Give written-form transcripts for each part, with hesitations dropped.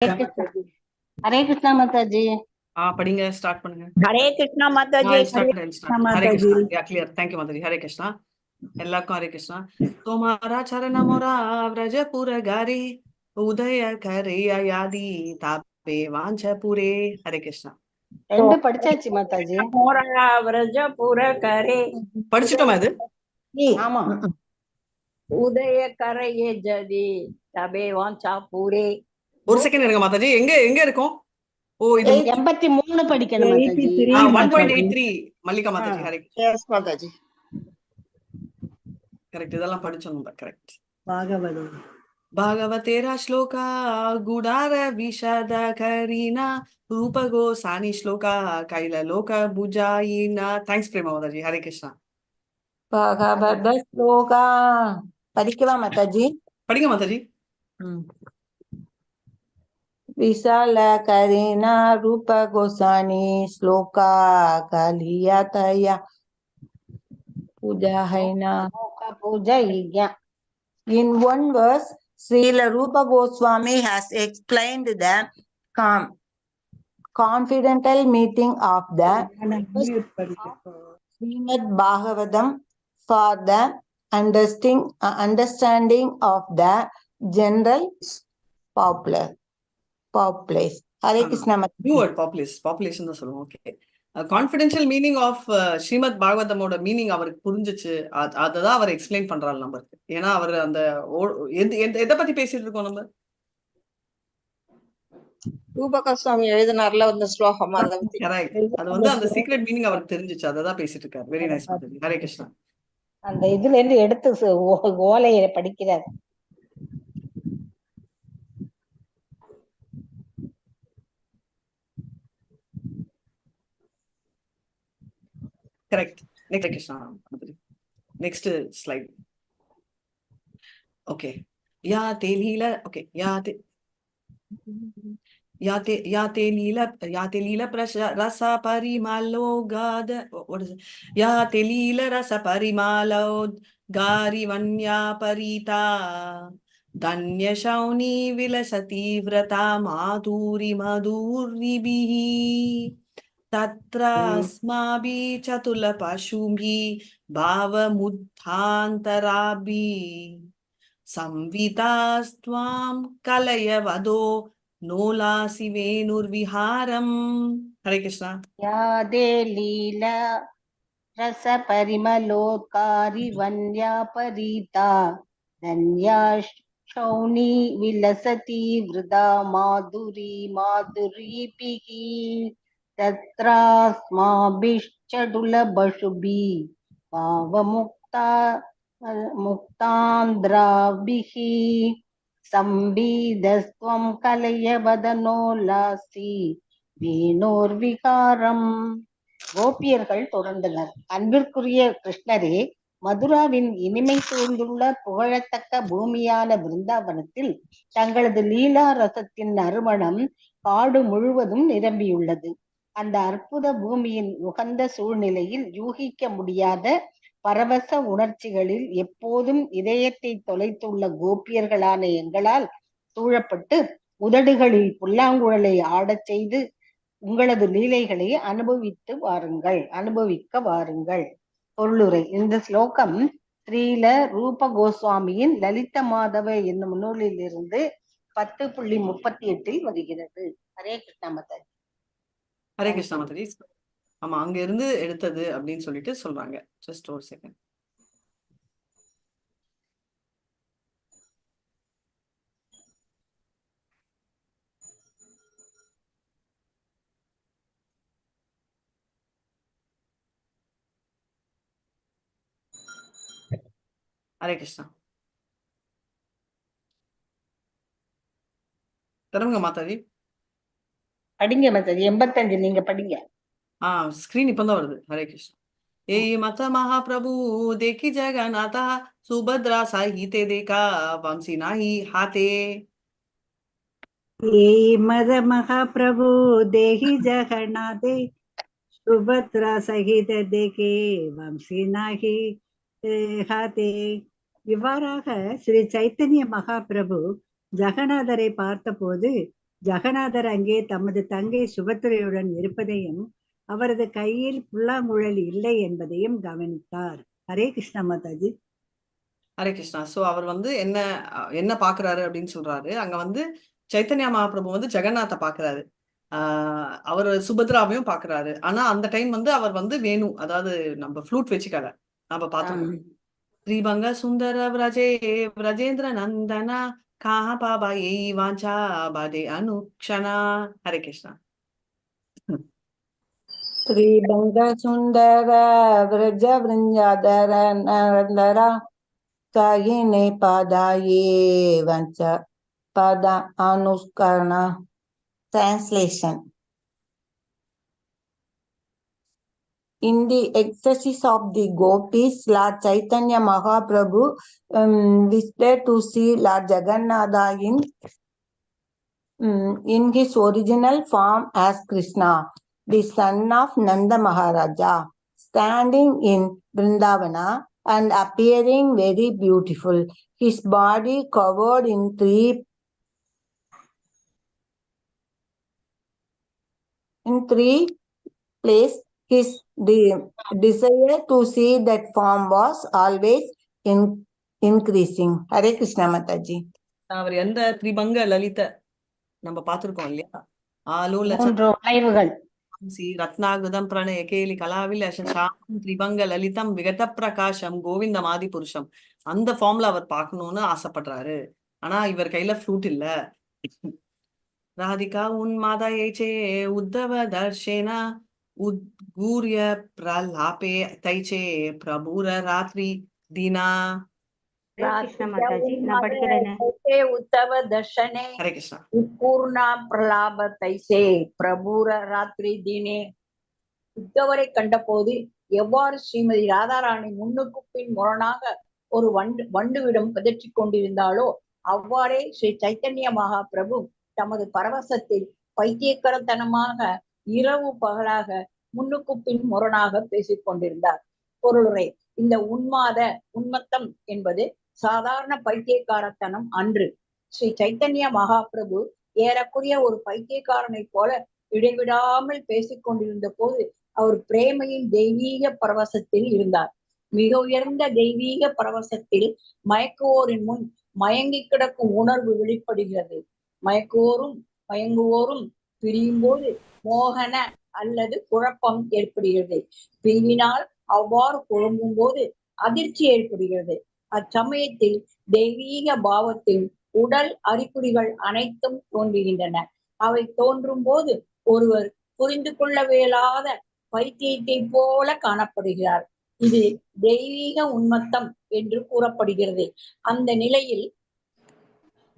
हरे कृष्णा माता जी। படிங்க ஸ்டார்ட் பண்ணுங்க. Hare Krishna Mataji. Hare Krishna. Yeah clear. Thank you Mataji. Hare Krishna. எல்லாருக்கும் ஹரே கிருஷ்ணா. தோமாரா சரணமோரா व्रजपुर गारी उदय करेया यादी तापे वांछपुरे. ஹரே கிருஷ்ணா. ரெண்டு படிச்சாச்சு மாதாஜி. மோரா व्रजपुर करे படிச்சிட்டோமா இது? ஆமா. உதய கரையே ஜதி தபே வாஞ்சாபூரே. ஒரு செகண்ட் இருங்க மாதாஜி. எங்க எங்க இருக்கோம்? ஓ இது 83 படிக்கணும் மாதாஜி. 1.83 மல்லிகா மாதாஜி. ஹரே எஸ் மாதாஜி. கரெக்ட். இதெல்லாம் படிச்சோம். கரெக்ட். பாகவதம் भागवतेरा श्लोका गुडार विशद करीना रूप गोसानी श्लोका कैल लोक भुजाइना. थैंक्स प्रेमा माताजी. हरे कृष्णा. பாகவத ஸ்லோகா படிக்கலாம் மாதாஜி. படிங்க மாதாஜி. विशाल करीना रूप गोसानी श्लोका कालिया तया पूजा है ना पूजा. In one verse, Srila Rupa Goswami has explained the confidential meeting of the Srimad Bhagavatam for the understanding of the general populace. Hare Krishna. New word, population தான் சொல்லுவோம். Okay. Confidential meaning of Srimad பாகவதமோட meaning அவருக்கு புரிஞ்சிச்சு. அததான் அவர் explain பண்றாரு நம்மளுக்கு. ஏன்னா அவர் அந்த எதை பத்தி பேசிட்டு இருக்கோம் நம்ம? ரூபகோஸ்வாமி எழுதினார்ல அந்த ஸ்லோகம். அது வந்து அந்த சீக்ரெட் மீனிங் அவருக்கு தெரிஞ்சிச்சு. அததான் பேசிட்டு இருக்காரு. Very nice Mataji. ஹரே கிருஷ்ணா. அந்த இதுல இருந்து எடுத்து ஓலையை படிக்கிறார். Correct. Next, Krishna. Next slide. Okay. Ya te leela. Okay. Ya te leela rasa parimalo gada. What is it? Ya te leela rasa parimalo gari vanya parita danya shauni vilasati vrata madhuri madhuribihi तत्र अस्माभिः चतुलपशुभिः भावमुत्थान्तराभिः संवितास्त्वां कलयवदो नोलासि वेणुर्विहारम्. हरे कृष्णा. यादे लीला रस परिमलोत्कारी वन्या परीता धन्या शौनी विलसति वृदा माधुरी माधुरीभिः तत्रास्माभिश्चडुलपशुभिः भावमुक्तान्द्राभिः संविदस्त्वं कलयवदनोलासि வேணோர்விகாரம். கோபியர்கள் தொடர்ந்தனர். அன்பிற்குரிய கிருஷ்ணரே, மதுராவின் இனிமை சூழ்ந்துள்ள புகழத்தக்க பூமியான பிருந்தாவனத்தில் தங்களது லீலா ரசத்தின் நறுமணம் காடு முழுவதும் நிரம்பியுள்ளது. அந்த அற்புத பூமியின் உகந்த சூழ்நிலையில் யூகிக்க முடியாத பரவச உணர்ச்சிகளில் எப்போதும் இதயத்தை தொலைத்துள்ள கோபியர்களான எங்களால் சூழப்பட்டு உதடுகளில் புல்லாங்குழலை ஆடச் செய்து உங்களது லீலைகளை அனுபவிக்க வாருங்கள். பொருளுரை. இந்த ஸ்லோகம் ஸ்ரீல ரூப கோஸ்வாமியின் லலித மாதவ என்னும் நூலில் இருந்து 10.38 வருகிறது. ஹரே கிருஷ்ணா மாதாஜி. ஹரே கிருஷ்ணா மாதாஜி. ஆமா, அங்க இருந்து எடுத்தது அப்படின்னு சொல்லிட்டு சொல்றாங்க. ஜஸ்ட் ஒரு செகண்ட். ஹரே கிருஷ்ணா. தருங்க மாதாஜி. படிங்க மாதாஜி. 85 நீங்க படிங்க. ஸ்கிரீன் இப்பதான் வருது. ஹரே கிருஷ்ணா. ए मत महाप्रभु देखी जगन्नाथा सुभद्रा साहिते देखा वंशी नाही हाथे. ए मद महाप्रभु देहि जगन्नाथे सुभद्रा सहित देखे वंशी नाही हाथे. இவ்வாறாக ஸ்ரீ சைத்தன்ய மகாபிரபு ஜெகநாதரை பார்த்தபோது ஜெகநாதர் அங்கே தமது தங்கை சுபத்திரையுடன் இருப்பதையும் அவரது கையில் புல்லாங்குழல் இல்லை என்பதையும் கவனித்தார். ஹரே கிருஷ்ணா மாதாஜி. ஹரே கிருஷ்ணா. சோ அவர் வந்து என்ன பாக்குறாரு அப்படின்னு சொல்றாரு. அங்க வந்து சைத்தன்யா மகாபிரபு வந்து ஜெகநாத்தை பாக்குறாரு. அவர் சுபத்ராவையும் பாக்குறாரு. ஆனா அந்த டைம் வந்து அவர் வந்து வேணு, அதாவது நம்ம ஃப்ளூட் வச்சுக்கல, நம்ம பார்த்தோம். ஸ்ரீபங்க சுந்தர விரஜேந்திர நந்தனா காஹ பாபா ஏய் வாஞ்சா பாதே அனுக்ஷனா. ஹரே கிருஷ்ணா. ஸ்ரீபங்க சுந்தர விரஜ விருஞ்சாதர நரந்தரா காயினே பாதாயே வஞ்ச pada Anuskarna. Translation. In the ecstasies of the gopis, Lord Chaitanya Mahaprabhu visited to see Lord Jagannatha in his original form as Krishna, the son of Nanda Maharaja, standing in Vrindavana and appearing very beautiful. His body covered in three places. His desire to see that form was always increasing. Hare Krishna Mataji. அவர் எந்த திரிபங்க லலித நம்ம பார்த்திருக்கோம் இல்லையா? ஆலூல வளைவுகள் ரத்னாகுதம் பிரணய கேலி கலாவிலசம் திரிபங்க லலிதம் விகத பிரகாசம் கோவிந்தம் ஆதி புருஷம், அந்த ஃபார்ம்ல அவர் பார்க்கணும்னு ஆசைப்படுறாரு. ஆனா இவர் கையில ஃப்ளூட் இல்ல. ராதிகா உன்மாதையே உத்தவ தர்ஷேனா உத்கூர்ய பிரலாபே தைச்சே பிரபுர ராத்திரி தீனா. உத்தவ தர்ஷனே ஹரே கிருஷ்ணா. உத்கூர்ணா பிரலாப தைசே பிரபுர ராத்திரி தீனே. உத்தவரை கண்டபோது எவ்வாறு ஸ்ரீமதி ராதாராணி முன்னுக்கு பின் முரணாக ஒரு வண்டுவிடம் பிதற்றிக் கொண்டிருந்தாளோ அவ்வாறே ஸ்ரீ சைத்தன்ய மகாபிரபு தமது பரவசத்தில் பைத்தியக்கரத்தனமாக இரவு பகலாக முன்னுக்கு பின் முரணாக பேசிக் கொண்டிருந்தார். பொருளுரை. இந்த உன்மத்தம் என்பது சாதாரண பைத்தியக்காரத்தனம் அன்று. ஸ்ரீ சைத்தன்ய மகாபிரபு ஏறக்குறைய ஒரு பைத்தியக்காரனை போல இடைவிடாமல் பேசிக் கொண்டிருந்த போது அவர் பிரேமையின் தெய்வீக பரவசத்தில் இருந்தார். மிக உயர்ந்த தெய்வீக பரவசத்தில் மயக்குவோரின் முன் மயங்கி கிடக்கும் உணர்வு வெளிப்படுகிறது. மயங்குவோரும் பிரியும் போது மோகன அல்லது குழப்பம் ஏற்படுகிறது. பிரிவினால் அவ்வாறு குழம்பும் போது அதிர்ச்சி ஏற்படுகிறது. அச்சமயத்தில் தெய்வீக பாவத்தின் உடல் அறிகுறிகள் அனைத்தும் தோன்றுகின்றன. அவை தோன்றும் போது ஒருவர் புரிந்து கொள்ளவியலாத பைத்தியத்தை போல காணப்படுகிறார். இது தெய்வீக உன்மத்தம் என்று கூறப்படுகிறது. அந்த நிலையில்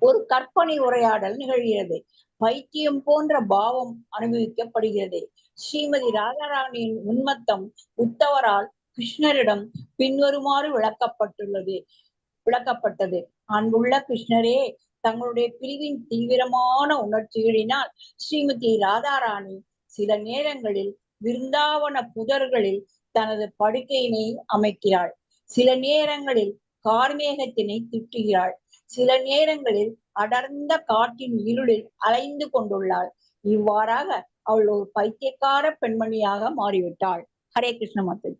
ஒரு கற்பனை உரையாடல் நிகழ்கிறது. பைத்தியம் போன்ற பாவம் அனுபவிக்கப்படுகிறது. ஸ்ரீமதி ராதாராணியின் உன்மத்தம் உத்தவரால் கிருஷ்ணரிடம் பின்வருமாறு விளக்கப்பட்டது. அன்புள்ள கிருஷ்ணரே, தங்களுடைய பிரிவின் தீவிரமான உணர்ச்சிகளினால் ஸ்ரீமதி ராதாராணி சில நேரங்களில் விருந்தாவன புதர்களில் தனது படுக்கையினை அமைக்கிறாள். சில நேரங்களில் கார்மேகத்தினை திட்டுகிறாள். சில நேரங்களில் அடர்ந்த காட்டின் இருளில் அலைந்து கொண்டுள்ளாள். இவ்வாறாக அவள் ஒரு பைத்தியக்கார பெண்மணியாக மாறிவிட்டாள். ஹரே கிருஷ்ண மாதா.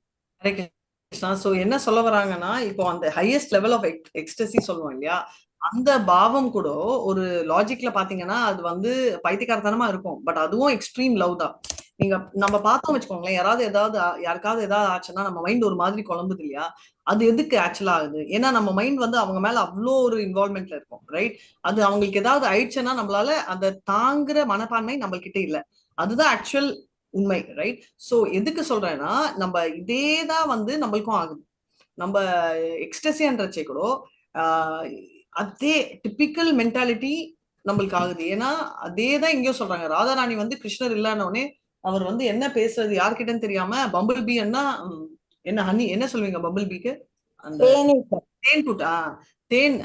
ஹரே கிருஷ்ணா. சோ என்ன சொல்ல வராங்கன்னா, இப்போ அந்த ஹையஸ்ட் லெவல் ஆஃப் எக்ஸ்டசி சொல்லுவோம் இல்லையா, அந்த பாவம் கூட ஒரு லாஜிக்ல பாத்தீங்கன்னா அது வந்து பைத்தியக்காரத்தனமா இருக்கும். பட் அதுவும் எக்ஸ்ட்ரீம் லவ் தான். நம்ம பார்த்தோம் வச்சுக்கோங்களேன், யாருக்காவது ஏதாவது ஆச்சுன்னா நம்ம மைண்ட் ஒரு மாதிரி குழம்புது இல்லையா, அது எதுக்கு ஆக்சுவலா ஆகுது? ஏன்னா நம்ம மைண்ட் வந்து அவங்க மேல அவ்வளோ ஒரு இன்வால்மெண்ட்ல இருக்கும், ரைட்? அது அவங்களுக்கு ஏதாவது ஆயிடுச்சுன்னா நம்மளால அந்த தாங்குற மனப்பான்மை நம்மள்கிட்ட இல்லை. அதுதான் ஆக்சுவல் உண்மை, ரைட்? சோ எதுக்கு சொல்றேன்னா, நம்ம இதேதான் வந்து நம்மளுக்கும் ஆகுது. நம்ம எக்ஸ்டசின்றச்சே கூட அதே டிபிக்கல் மென்டாலிட்டி நம்மளுக்கு ஆகுது. ஏன்னா அதேதான் இங்கேயும் சொல்றாங்க. ராதாராணி வந்து கிருஷ்ணர் இல்லைன்னொடனே அவர் வந்து என்ன பேசுறது யார்கிட்டன்னு தெரியாம பம்பிள் பீ என்ன ஹனி என்ன சொல்லுவீங்க பம்பிள் பீக்கு? அந்த தேன் கூட்டா தேன்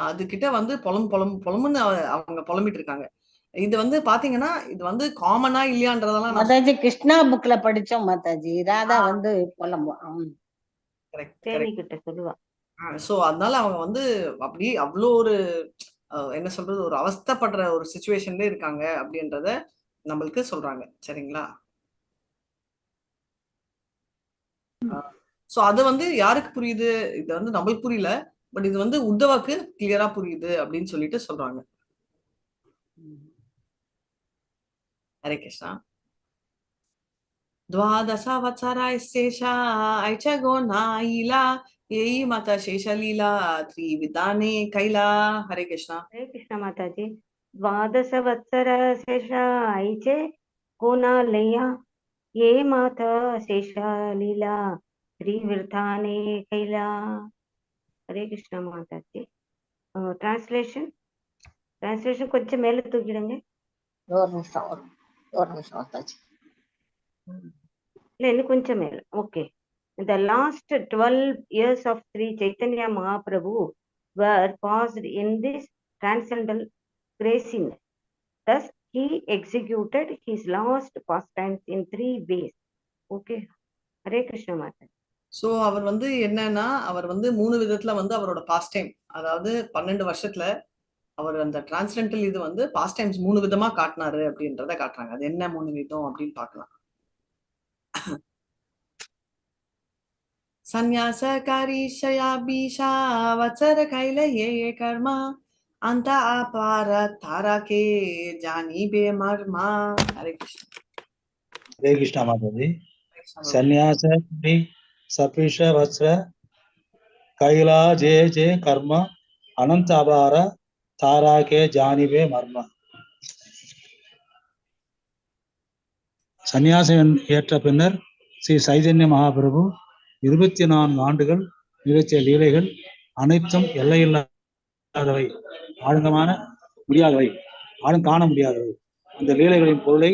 அது கிட்ட வந்து பொலமுன்னு அவங்க புலம்பிட்டு இருக்காங்க. இது வந்து பாத்தீங்கன்னா இது வந்து காமனா இல்லையான்றதெல்லாம் மாதாஜி கிருஷ்ணா புக்ல படிச்சோம் மாதாஜி. ராதா வந்து புலம்பும். தேனி கிட்ட சொல்லுவா. சோ அதனால அவங்க வந்து அப்படி அவ்வளோ ஒரு என்ன சொல்றது, ஒரு அவஸ்தைப்படுற ஒரு சுச்சுவேஷன்ல இருக்காங்க அப்படின்றத நம்மளுக்கு சொல்றாங்க. சரிங்களா? சோ அது வந்து யாருக்கு புரியுது? இது வந்து நம்மளுக்கு புரியல, பட் இது வந்து உத்தவாக்கு கிளியரா புரியுது அப்படின்னு சொல்லிட்டு சொல்றாங்க. ஹரே கிருஷ்ணா. द्वादशवत्सरा शेषा ऐचगो नाइला यही माता शेषलीला त्रिविधाने कैला. हरे कृष्णा. हरे कृष्ण माताजी। द्वादश वत्सर शेषा ऐचे गोनालया ये माता शेषालीला त्रिवृथाने कैला. हरे कृष्ण माताजी। ट्रांसलेशन கொஞ்சம் மேல தூக்கிடுங்க. ஒரு நிமிஷம் மாதாஜி. இல்ல இன்னும் கொஞ்சம் மேல. Okay. The last 12 years of Sri Chaitanya Mahaprabhu were passed in this transcendental graciness. Thus, he executed his last pastimes in 3 ways. Okay. Hare Krishna Mata. So அவர் வந்து என்னன்னா, அவர் வந்து 3 விதத்துல வந்து அவரோட பாஸ்ட் டைம், அதாவது 12 வருஷத்துல அவர் அந்த டிரான்ஸ்டென்டல் இது வந்து பாஸ்ட் டைம்ஸ் 3 விதமா காட்டினாரு அப்படின்றத காட்டுறாங்க. அது என்ன 3 விதம் அப்படின்னு பார்க்கலாம். சந்நியாசகாரி ஷயாபீஷா வத்சர கைல ஏ கர்மா அந்த அபார தாராகே ஜானி பே மர்மா. ஹரே கிருஷ்ணா. हरे कृष्णा माताजी। संन्यास सपीश वत्स कैला जे जे कर्म अनंत अपार तारा के जानिबे मर्म. சன்னியாசம் ஏற்ற பின்னர் ஸ்ரீ சைதன்ய மகாபிரபு 24 ஆண்டுகள் நிகழ்ச்சிய லீலைகள் அனைத்தும் எல்லையில்லாதவை, ஆழங்கமான முடியாதவை, ஆழம் காண முடியாதவை. அந்த லீலைகளின் பொருளை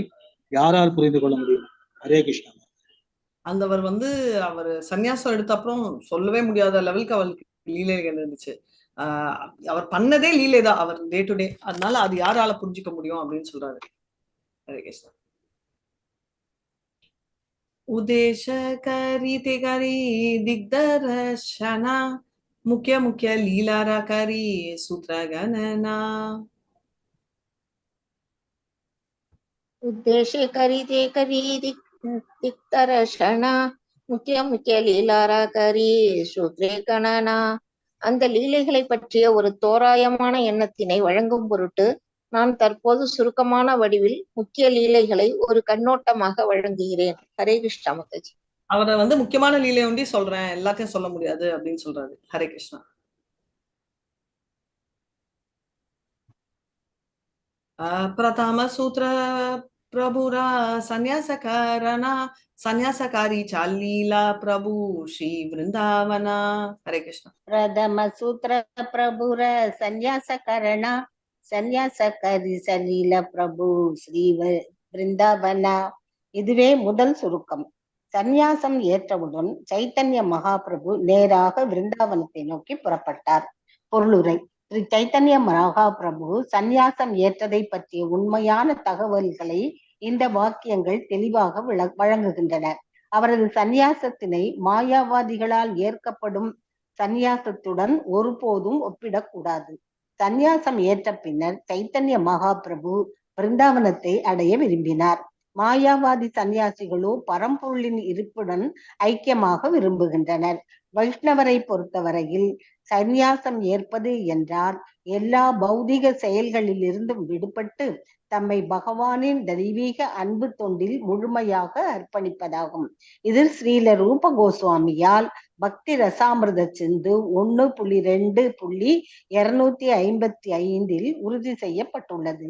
யாரால் புரிந்து கொள்ள முடியும்? ஹரே கிருஷ்ணா. அந்தவர் வந்து அவர் சன்னியாசம் எடுத்த அப்புறம் சொல்லவே முடியாத லெவலுக்கு அவருக்கு லீலைகள் இருந்துச்சு. அவர் பண்ணதே லீலை தான் அவர் டே டு டே. அதனால அது யாரால புரிஞ்சுக்க முடியும் அப்படின்னு சொல்றாரு. ஹரே கிருஷ்ணா. உதேச கரி திகரி திக்தர்ஷனா முக்கிய முக்கிய லீலாரா கரி சூத்ரகணனா. उद्देश्य करी दिक्तरशना முக்கிய முக்கிய லீலாரா கரி சூத்ரே கணனா. அந்த லீலைகளை பற்றிய ஒரு தோராயமான எண்ணத்தினை வழங்கும் பொருட்டு நான் தற்போது சுருக்கமான வடிவில் முக்கிய லீலைகளை ஒரு கண்ணோட்டமாக வழங்குகிறேன். ஹரே கிருஷ்ணா மாதாஜி. அவரை வந்து முக்கியமான லீலை ஒண்டி சொல்றேன், எல்லாத்தையும் சொல்ல முடியாது அப்படின்னு சொல்றாரு. ஹரே கிருஷ்ணா. பிரதம சூத்ர பிரபுரா சந்நியாசகரணா சந்நியாசகாரி சாலீலா பிரபு ஸ்ரீ விருந்தாவனா. ஹரே கிருஷ்ணா. பிரதம சூத்திர பிரபுர சந்நியாசகரண சந்நியாசகரி சலீல பிரபு ஸ்ரீ விருந்தாவனா. இதுவே முதல் சுருக்கம். சந்நியாசம் ஏற்றவுடன் சைத்தன்ய மகாபிரபு நேராக விருந்தாவனத்தை நோக்கி புறப்பட்டார். பொருளுரை. ஸ்ரீ சைத்தன்ய மகாபிரபு சந்நியாசம் ஏற்றதை பற்றிய உண்மையான தகவல்களை இந்த வாக்கியங்கள் தெளிவாக வழங்குகின்றன. அவரது சந்நியாசத்தினை மாயாவாதிகளால் ஏற்கப்படும் சந்நியாசத்துடன் ஒருபோதும் ஒப்பிடக்கூடாது. சந்நியாசம் ஏற்ற பின்னர் சைத்தன்ய மகாபிரபு பிருந்தாவனத்தை அடைய விரும்பினார். மாயாவாதி சந்நியாசிகளோ பரம்பொருளின் இருப்புடன் ஐக்கியமாக விரும்புகின்றனர். வைஷ்ணவரை பொறுத்தவரையில் சந்நியாசம் ஏற்பது என்றால் எல்லா பௌதிக செயல்களில் இருந்தும் விடுபட்டு தம்மை பகவானின் தெய்வீக அன்பு தொண்டில் முழுமையாக அர்ப்பணிப்பதாகும். இது ஸ்ரீல ரூப கோஸ்வாமியால் பக்தி ரசாமிர்த சிந்து 1.2.255 உறுதி செய்யப்பட்டுள்ளது.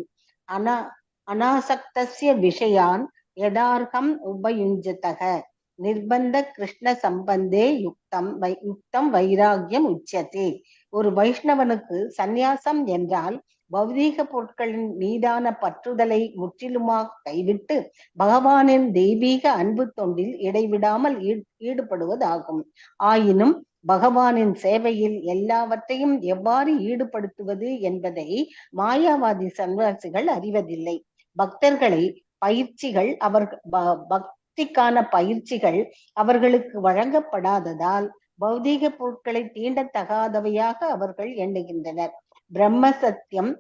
அனாசக்தஸ்ய விஷயான் யதார்த்தம் உபயுஞ்சதக நிர்பந்த கிருஷ்ண சம்பந்தே யுக்தம் வைராகியம் உச்சதே. ஒரு வைஷ்ணவனுக்கு சந்நியாசம் என்றால் பௌதீக பொருட்களின் மீதான பற்றுதலை முற்றிலுமாக கைவிட்டு பகவானின் தெய்வீக அன்பு தொண்டில் இடைவிடாமல் ஈடுபடுவதாகும். ஆயினும் பகவானின் சேவையில் எல்லாவற்றையும் எவ்வாறு ஈடுபடுத்துவது என்பதை மாயாவாதி சன்னியாசிகள் அறிவதில்லை. பக்திக்கான பயிற்சிகள் அவர்களுக்கு வழங்கப்படாததால் பௌதீக பொருட்களை தீண்டத்தகாதவையாக அவர்கள் எண்ணுகின்றனர். பிரம்ம சத்தியம்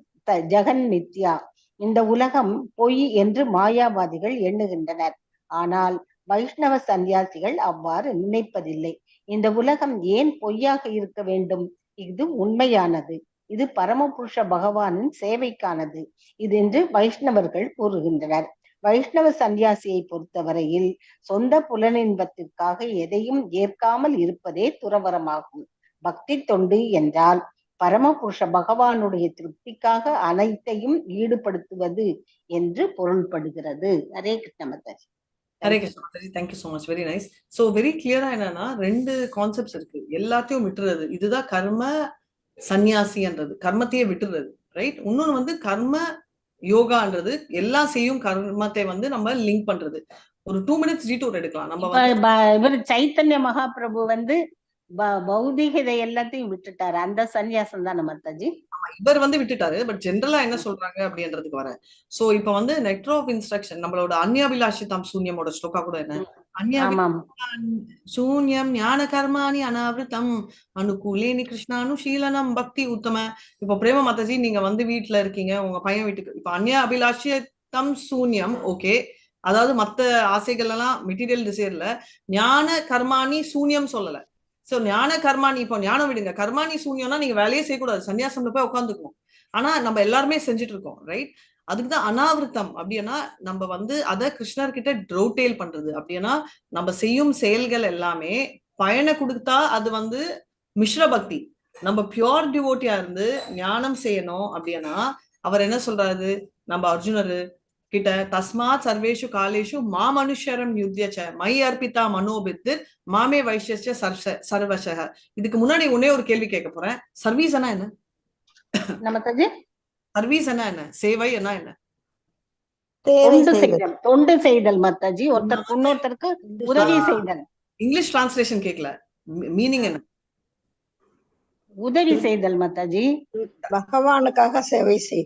ஜெகன் மித்யா. இந்த உலகம் பொய் என்று மாயாவாதிகள் எண்ணுகின்றனர். ஆனால் வைஷ்ணவ சந்நியாசிகள் அவ்வாறு நினைப்பதில்லை. இந்த உலகம் ஏன் பொய்யாக இருக்க வேண்டும்? இது உண்மையானது. இது பரமபுருஷ பகவானின் சேவைக்கானது. இது என்று வைஷ்ணவர்கள் கூறுகின்றனர். வைஷ்ணவ சந்நியாசியை பொறுத்தவரையில் சொந்த புலனின்பத்திற்காக எதையும் ஏற்காமல் இருப்பதே துறவரமாகும். பக்தி தொண்டு என்றால் பரமபுருஷ பகவானுடைய திருப்திக்காக அனைத்தையும் ஈடுபடுத்துவது என்று பொருள்படுகிறது. Hare Krishna Mataji. Hare Krishna Mataji, thank you so much, very nice. So very கிளியரா என்னன்னா 2 கான்செப்ட்ஸ் இருக்கு. எல்லாத்தையும் விட்டுறது, இதுதான் கர்ம சந்நியாசின்றது, கர்மத்தையே விட்டுறது, ரைட். இன்னொன்னு வந்து கர்ம யோகான்றது எல்லாம் செய்யும் கர்மத்தை வந்து நம்ம லிங்க் பண்றது. ஒரு 2 minutes டீடூர் எடுக்கலாம். நம்ம இவர் சைத்தன்ய மகாபிரபு வந்து பௌதிக இதை எல்லாத்தையும் விட்டுட்டாரு. அந்த சன்னியாசம் தான் மாதாஜி. இவர் வந்து விட்டுட்டாரு. பட் ஜெனரலா என்ன சொல்றாங்க அப்படின்றதுக்கு வர. சோ இப்ப வந்து நெக்டர் ஆஃப் இன்ஸ்ட்ரக்ஷன், நம்மளோட அன்யாபிலாஷிதம் சூன்யமோட ஸ்லோகா கூட என்ன, சூன்யம் ஞான கர்மாணி அனாவிருத்தம் அனுகூலேனி கிருஷ்ணானுஷீலனம் பக்தி உத்தம. இப்ப பிரேம மாதாஜி, நீங்க வந்து வீட்டுல இருக்கீங்க, உங்க பையன் வீட்டுக்கு, இப்ப அன்யாபிலாஷிதம் சூன்யம், ஓகே. அதாவது மத்த ஆசைகள் எல்லாம் மெட்டீரியல் டிசைர்ல, ஞான கர்மாணி சூன்யம் சொல்லல. சோ ஞான கர்மாணி, இப்போ ஞானம் விடுங்க, கர்மாணி சூன்யம்னா நீங்க வேலையே செய்யக்கூடாது, சன்னியாசம்ல போய் உட்காந்துக்கணும். ஆனா நம்ம எல்லாருமே செஞ்சுட்டு இருக்கோம், ரைட். அதுக்குதான் அனாவிருத்தம். அப்படின்னா நம்ம வந்து அதை கிருஷ்ணர் கிட்ட ட்ரோட்டேல் பண்றது. அப்படின்னா நம்ம செய்யும் செயல்கள் எல்லாமே பயனை கொடுத்தா அது வந்து மிஸ்ர பக்தி. நம்ம பியோர் டிவோட்டியா இருந்து ஞானம் செய்யணும் அப்படின்னா அவர் என்ன சொல்றாரு நம்ம அர்ஜுனரு கிட்ட, தஸ்மாத் சர்வேஷு காலேஷு மா மனுஷரம் யுத்தியச்ச மை அர்ப்பிதா மனோபித்து மாமே வைஷ்யஸ்ய சர்வசக. இதுக்கு முன்னாடி ஒன்னே ஒரு கேள்வி கேட்க போறேன். சர்வீஸ் என்ன? சர்வீஸ் என்ன? சேவை என்ன? தொண்டு செய்தல் மாதாஜி, ஒருத்தருக்கு இன்னொருத்தருக்கு உதவி செய்தல். இங்கிலீஷ் டிரான்ஸ்லேஷன் கேட்கல, மீனிங் என்ன? உதவி செய்தல் மாதாஜி, பகவானுக்காக சேவை செய்.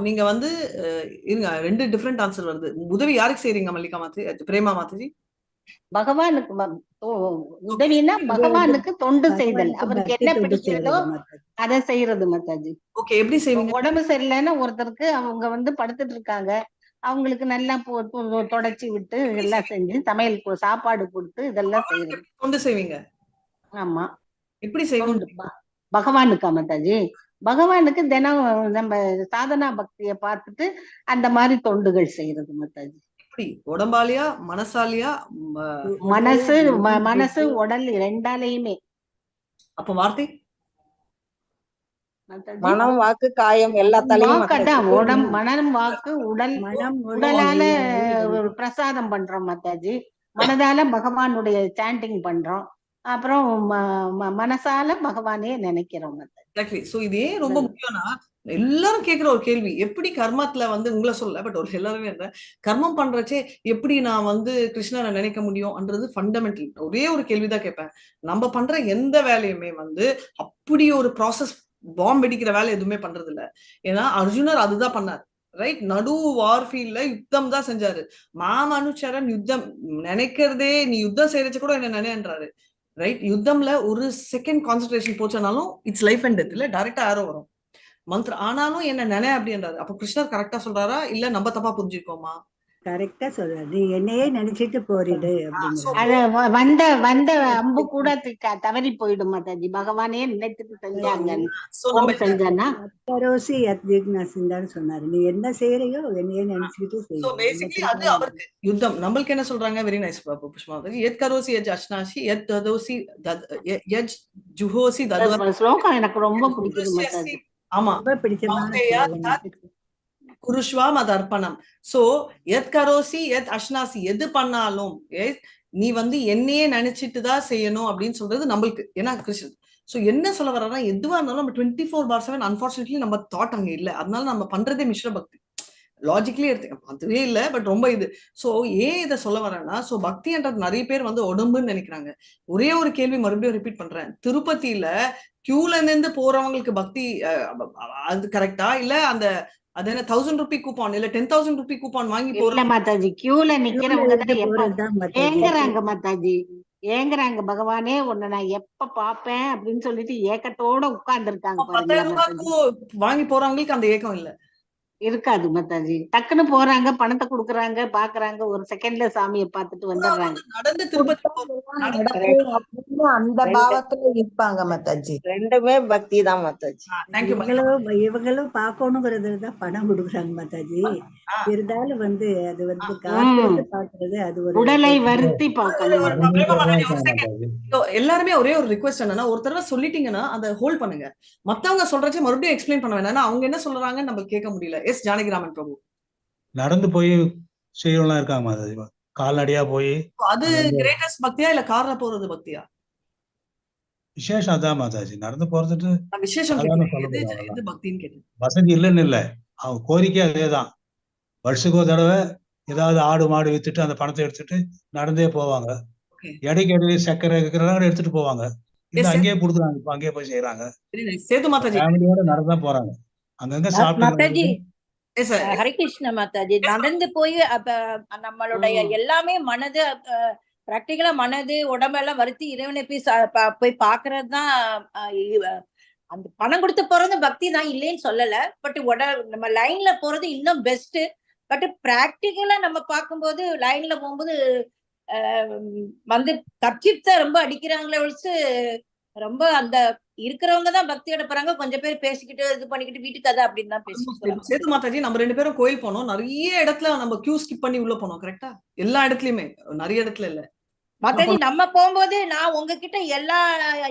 நீங்க வந்து இருங்க, 2 டிஃபரெண்ட் ஆன்சர் வருது. உதவி யாருக்கு செய்றீங்க மல்லிகா மாதாஜி, பிரேமா மாதாஜி? பகவானுக்கு உதவினா பகவானுக்கு தொண்டு செய்தல். அவருக்கு என்ன பிடிக்கிறதோ அதை செய்யறது மாதாஜி. ஓகே, எப்படி செய்வீங்க? உடம்பு சரியில்லைன்னா ஒருத்தருக்கு அவங்க வந்து படுத்துட்டு இருக்காங்க, அவங்களுக்கு நல்லா தொடச்சி விட்டு எல்லாம் செஞ்சு சமையல் சாப்பாடு கொடுத்து இதெல்லாம் செய்யறது. தொண்டு செய்வீங்க? ஆமா. எப்படி செய்வீங்க? பகவானுக்கா மாதாஜி? பகவானுக்கு தினம் நம்ம சாதனா பக்தியை பார்த்துட்டு அந்த மாதிரி தொண்டுகள் செய்யறது மாதாஜி. எப்படி, உடம்பாலியா மனசாலியா? மனசு உடல் 2ஆலையுமே. அப்ப வார்த்தை, மனம் வாக்கு காயம் எல்லாத்தாலையும் மனம் வாக்கு உடல், உடலால பிரசாதம் பண்றோம் மாதாஜி, மனதால பகவானுடைய சாண்டிங் பண்றோம், அப்புறம் மனசால பகவானே நினைக்கிறோம் மாதாஜி. சோ இது ஏன் ரொம்ப முக்கியம்னா, எல்லாரும் கேக்குற ஒரு கேள்வி, எப்படி கர்மத்துல வந்து உங்களை சொல்ல, பட் ஒரு எல்லாருமே என்ன கர்மம் பண்றச்சே எப்படி நான் வந்து கிருஷ்ணரை நினைக்க முடியும்ன்றது ஃபண்டமெண்டல். ஒரே ஒரு கேள்விதான் கேட்பேன். நம்ம பண்ற எந்த வேலையுமே வந்து அப்படி ஒரு ப்ராசஸ் பாம்பு வெடிக்கிற வேலை எதுவுமே பண்றது இல்ல. ஏன்னா அர்ஜுனர் அதுதான் பண்ணார், ரைட். நடு வார்ஃபீல்ட்ல யுத்தம் தான் செஞ்சாரு. மாமனுச்சரன் யுத்தம் நினைக்கிறதே, நீ யுத்தம் செய்யறச்சு கூட என்ன நினைன்றாரு, ரைட். யுத்தம்ல ஒரு செகண்ட் கான்சென்ட்ரேஷன் போச்சனாலும் இட்ஸ் லைஃப் அண்ட் டெத், இல்ல டைரக்டா ஆரோ வரும் மந்திரம். ஆனாலும் என்ன நினை அப்படின்றாரு. அப்ப கிருஷ்ணர் கரெக்டா சொல்றாரா இல்ல நம்ம தப்பா புரிஞ்சுக்கோமா? கரெக்டா சொல்றாரு, நீ என்னையே நினைச்சிட்டு போறிடு அப்படிங்கிற. வந்த அம்பு கூட தவறி போயிடும் மாதாஜி, பகவானே நினைத்துட்டு செஞ்சாங்கன்னா. சொன்னாரு, நீ என்ன செய்யறையோ என்னையே நினைச்சுக்கிட்டு அது அவருக்கு யுத்தம். நம்மளுக்கு என்ன சொல்றாங்க, வெரி நைஸ் புஷ்மா. எத் கரோசி எத் அஷ்னாசி எத் ததோசி எத் ஜுஹோசி ததோ ஸ்லோகம் எனக்கு ரொம்ப பிடிக்குது மாதாஜி. ஆமா, ரொம்ப பிடிச்சமான குருஷ்வா மதர்ப்பணம். சோ எத் கரோசி எத் அஷ்னாசி, எது பண்ணாலும் நீ வந்து என்னையே நினைச்சிட்டு தான் செய்யணும் அப்படின்னு சொல்றது நம்மளுக்கு. ஏன்னா கிருஷ்ணன் சோ என்ன சொல்ல வர்றா, எதுவா இருந்தாலும் நம்ம 24/7 அன்பார்ச்சுனேட்லி நம்ம தாட் அங்க இல்ல. அதனால நம்ம பண்றதே மிஸ்ர பக்தி. லாஜிக்கலி எடுத்துக்க அதுவே இல்ல, பட் ரொம்ப இது. சோ ஏன் இதை சொல்ல வரேன்னா, சோ பக்தின்றது நிறைய பேர் வந்து உடம்புன்னு நினைக்கிறாங்க. ஒரே ஒரு கேள்வி மறுபடியும் ரிப்பீட் பண்றேன். திருப்பதியில கியூல இருந்து போறவங்களுக்கு பக்தி அது கரெக்டா, இல்ல அந்த அது என்ன 1000 ரூபி கூப்பான் இல்ல 10,000 ரூபி கூப்பான் வாங்கி போறோம் மாதாஜி? கியூல நிக்கிறவங்க தான் ஏங்குறாங்க மாதாஜி. ஏங்குறாங்க, பகவானே உன்னை நான் எப்ப பாப்பேன் அப்படின்னு சொல்லிட்டு ஏக்கத்தோட உட்கார்ந்து இருக்காங்க 10,000 பாருங்களேன் மாதாஜி. ரூபாய்க்கு வாங்கி போறவங்களுக்கு அந்த ஏக்கம் இல்ல. இருக்காது மாதாஜி. டக்குன்னு போறாங்க, பணத்தை கொடுக்குறாங்க, பாக்குறாங்க, ஒரு செகண்ட்ல சாமியை பார்த்துட்டு வந்துடுறாங்க. நடந்து திருப்பதி அப்படின்னு அந்த பாவத்துல இருப்பாங்க மாதாஜி. ரெண்டுமே பக்தி தான் மாதாஜி. இவங்களும் பார்க்கணுங்கிறது தான் பணம் கொடுக்குறாங்க மாதாஜி. இருந்தாலும் அது காத்திருந்து பாக்குறது, அது ஒரு உடலை வருத்தி பார்க்கணும். எல்லாருமே ஒரே ஒரு ரிக்வெஸ்ட் என்னன்னா, ஒரு தடவை சொல்லிட்டீங்கன்னா அந்த ஹோல்ட் பண்ணுங்க. மத்தவங்க சொல்றச்சே மறுபடியும் எக்ஸ்பிளைன் பண்ண வேணாம். அவங்க என்ன சொல்றாங்கன்னு நம்ம கேட்க முடியல. எஸ் ஜானகிராமன் பிரபு. நடந்து போய் செய்யறவங்க இருக்காங்க மாதாஜி, கால்நடையா போய். அது கிரேட்டஸ்ட் பக்தியா இல்ல கார்ல போறது பக்தியா? விசேஷம் அதான் மாதாஜி, நடந்து போறதுட்டு விசேஷம் பக்தின்னு கேட்டேன். வசதி இல்லைன்னு இல்லை, அவங்க கோரிக்கை அதேதான். வருஷத்துக்கு ஒரு தடவை ஏதாவது ஆடு மாடு வித்துட்டு அந்த பணத்தை எடுத்துட்டு நடந்தே போவாங்க. இடைக்கு இடையே சக்கரை எடுத்துட்டு போவாங்க. இல்ல அங்கேயே கொடுக்குறாங்க, இப்ப அங்கேயே போய் செய்யறாங்க. ஃபேமிலியோட நடந்துதான் போறாங்க. அங்கங்க சாப்பிட்டு. ஹரே கிருஷ்ண மாதாஜி. நடந்து போய் அப்ப நம்மளுடைய எல்லாமே மனது பிராக்டிகலா மனது உடம்பெல்லாம் வருத்தி இறைவனை போய் பாக்குறதுதான். அந்த பணம் கொடுத்து போறது பக்தி தான், இல்லைன்னு சொல்லல. பட் நம்ம லைன்ல போறது இன்னும் பெஸ்ட். பட் பிராக்டிகலா நம்ம பார்க்கும்போது லைன்ல போகும்போது கப்சிப்ஸா ரொம்ப அடிக்கிறாங்களே ஒழிச்சு ரொம்ப அந்த இருக்கிறவங்கதான் பக்தியோட போறாங்க. கொஞ்சம் பேர் பேசிக்கிட்டு இது பண்ணிக்கிட்டு வீட்டு கதை அப்படின்னு தான் பேசிக்கிட்டு. சேது மாதாஜி, நம்ம 2 பேரும் கோயில் போனோம். நிறைய இடத்துல நம்ம கியூ ஸ்கிப் பண்ணி உள்ள போனோம். கரெக்டா? எல்லா இடத்துலயுமே, நிறைய இடத்துல இல்ல மாதாஜி. நம்ம போகும்போது நான் உங்ககிட்ட எல்லா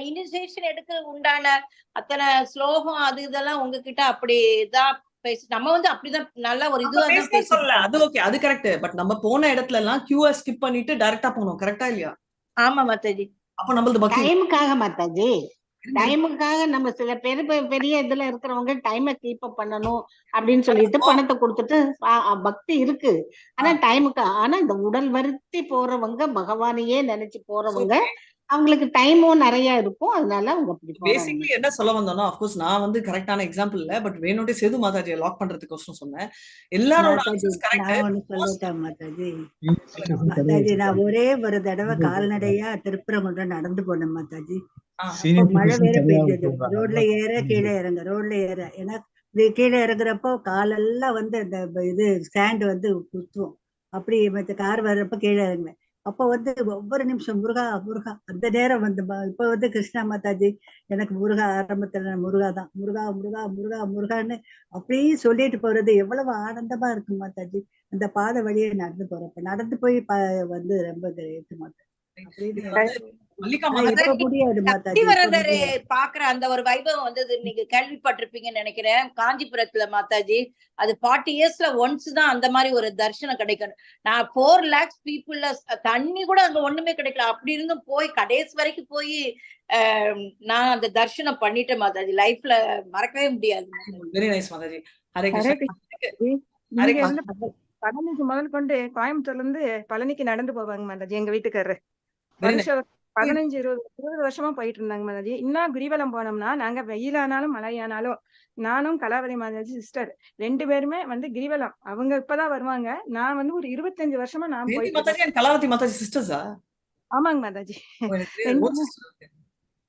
இனிஷியேஷன் எடுக்க உண்டான அத்தனை ஸ்லோகம் அது இதெல்லாம் உங்ககிட்ட அப்படிதான் பேசி நம்ம அப்படிதான் நல்ல ஒரு இதுவா சொல்லல. அது ஓகே, அது கரெக்ட். பட் நம்ம போன இடத்துல எல்லாம் கியூவை ஸ்கிப் பண்ணிட்டு டைரக்டா போனோம். கரெக்டா இல்லையா? ஆமா மாதாஜி. அப்ப நம்மளது பக்தி டைமுக்காக மாதாஜி. டைமுக்காக நம்ம சில பேர் பெரிய இதுல இருக்கிறவங்க டைமை கீப் அப் பண்ணணும் அப்படின்னு சொல்லிட்டு பணத்தை கொடுத்துட்டு பக்தி இருக்கு. ஆனா டைமுக்கு, ஆனா இந்த உடல் வருத்தி போறவங்க, பகவானையே நினைச்சு போறவங்க, அவங்களுக்கு டைமும் நிறைய இருக்கும். அதனால அவங்க பேசிக்கலி என்ன சொல்ல வந்தோம்னா, ஆஃப் நான் கரெக்டான எக்ஸாம்பிள் இல்ல, பட் வேணும்ட்டே சேது மாதாஜியை லாக் பண்றதுக்கு சொன்னேன். எல்லாரோட மாதாஜி, நான் ஒரே ஒரு தடவை கால்நடையா திருப்பரங்குன்றம் நடந்து போனேன் மாதாஜி. மழை வேற பெய்ஞ்சது. ரோட்ல ஏற கீழே இறங்க, ரோட்ல ஏற. ஏன்னா கீழே இறங்குறப்போ காலெல்லாம் அந்த இது ஸ்டாண்ட் குத்துவோம். அப்படி கார் வர்றப்ப கீழே இறங்குவேன். அப்போ ஒவ்வொரு நிமிஷம் முருகா முருகா. அந்த நேரம் இப்ப கிருஷ்ணா மாதாஜி எனக்கு முருகா, ஆரம்பத்துல முருகா தான், முருகா முருகா முருகா முருகான்னு அப்படியே சொல்லிட்டு போறது எவ்வளவு ஆனந்தமா இருக்கு மாதாஜி. அந்த பாதை வழியே நடந்து போய் ரொம்ப கிரேட் மாதாஜி. பாக்குற அந்த ஒரு வைபவம் நீங்க கேள்விப்பட்டிருப்பீங்கன்னு நினைக்கிறேன். காஞ்சிபுரத்துல மாதாஜி அது 40 இயர்ஸ்ல ஒன்ஸ் தான் அந்த மாதிரி ஒரு தரிசனம் கிடைக்கும். நான் 4 lakhs பீப்புள்ல தண்ணி கூட அங்க ஒண்ணுமே கிடைக்கல. அப்படி இருந்தும் போய் கடைசி வரைக்கும் போய் நான் அந்த தரிசனம் பண்ணிட்டேன் மாதாஜி. லைஃப்ல மறக்கவே முடியாது. Very nice Mataji. பழனிக்கு முதல் கொண்டு கோயம்புத்தூர்ல இருந்து பழனிக்கு நடந்து போவாங்க மாதாஜி எங்க வீட்டுக்காரரு. 15-20 வருஷமா போயிட்டு இருந்தாங்க மாதாஜி. இன்னும் கிரிவலம் போனோம்னா நாங்க வெயிலானாலும் மழையானாலும் நானும் கலாவதி மாதாஜி சிஸ்டர் 2 பேருமே கிரிவலம். அவங்க இப்பதான் வருவாங்க. நான் ஒரு 25 வருஷமா நான் போயிட்டு. கலாவதி மாதாஜி சிஸ்டர்ஸா? ஆமாங்க மாதாஜி.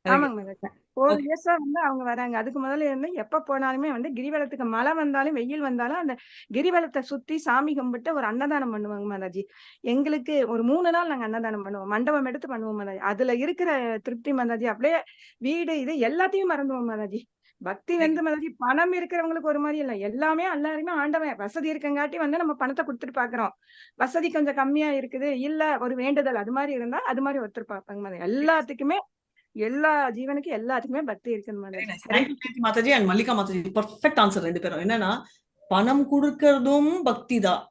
ஆமாங்க மாதாஜி. 4 இயர்ஸா அவங்க வராங்க. அதுக்கு முதல்ல இருந்து எப்ப போனாலுமே கிரிவலத்துக்கு மழை வந்தாலும் வெயில் வந்தாலும் அந்த கிரிவலத்தை சுத்தி சாமி கும்பிட்டு ஒரு அன்னதானம் பண்ணுவாங்க மாதாஜி. எங்களுக்கு ஒரு 3 நாள் நாங்க அன்னதானம் பண்ணுவோம். மண்டபம் எடுத்து பண்ணுவோம் மாதாஜி. அதுல இருக்கிற திருப்தி மாதாஜி அப்படியே வீடு இது எல்லாத்தையும் மறந்துவோம் மாதாஜி. பக்தி மாதாஜி பணம் இருக்கிறவங்களுக்கு ஒரு மாதிரி இல்ல, எல்லாமே எல்லாருமே ஆண்டவன் வசதி இருக்கங்காட்டி நம்ம பணத்தை கொடுத்துட்டு பாக்குறோம். வசதி கொஞ்சம் கம்மியா இருக்குது இல்ல ஒரு வேண்டுதல் அது மாதிரி இருந்தா அது மாதிரி ஒருத்தர் பார்ப்பாங்க மாதாஜி. எல்லாத்துக்குமே எல்லா ஜீவனுக்கும் எல்லாத்துக்குமே பக்தி இருக்கு Mataji. And Mallika Mataji perfect answer 2 பேரும். என்னன்னா பணம் கொடுக்கறதும் பக்தி தான்,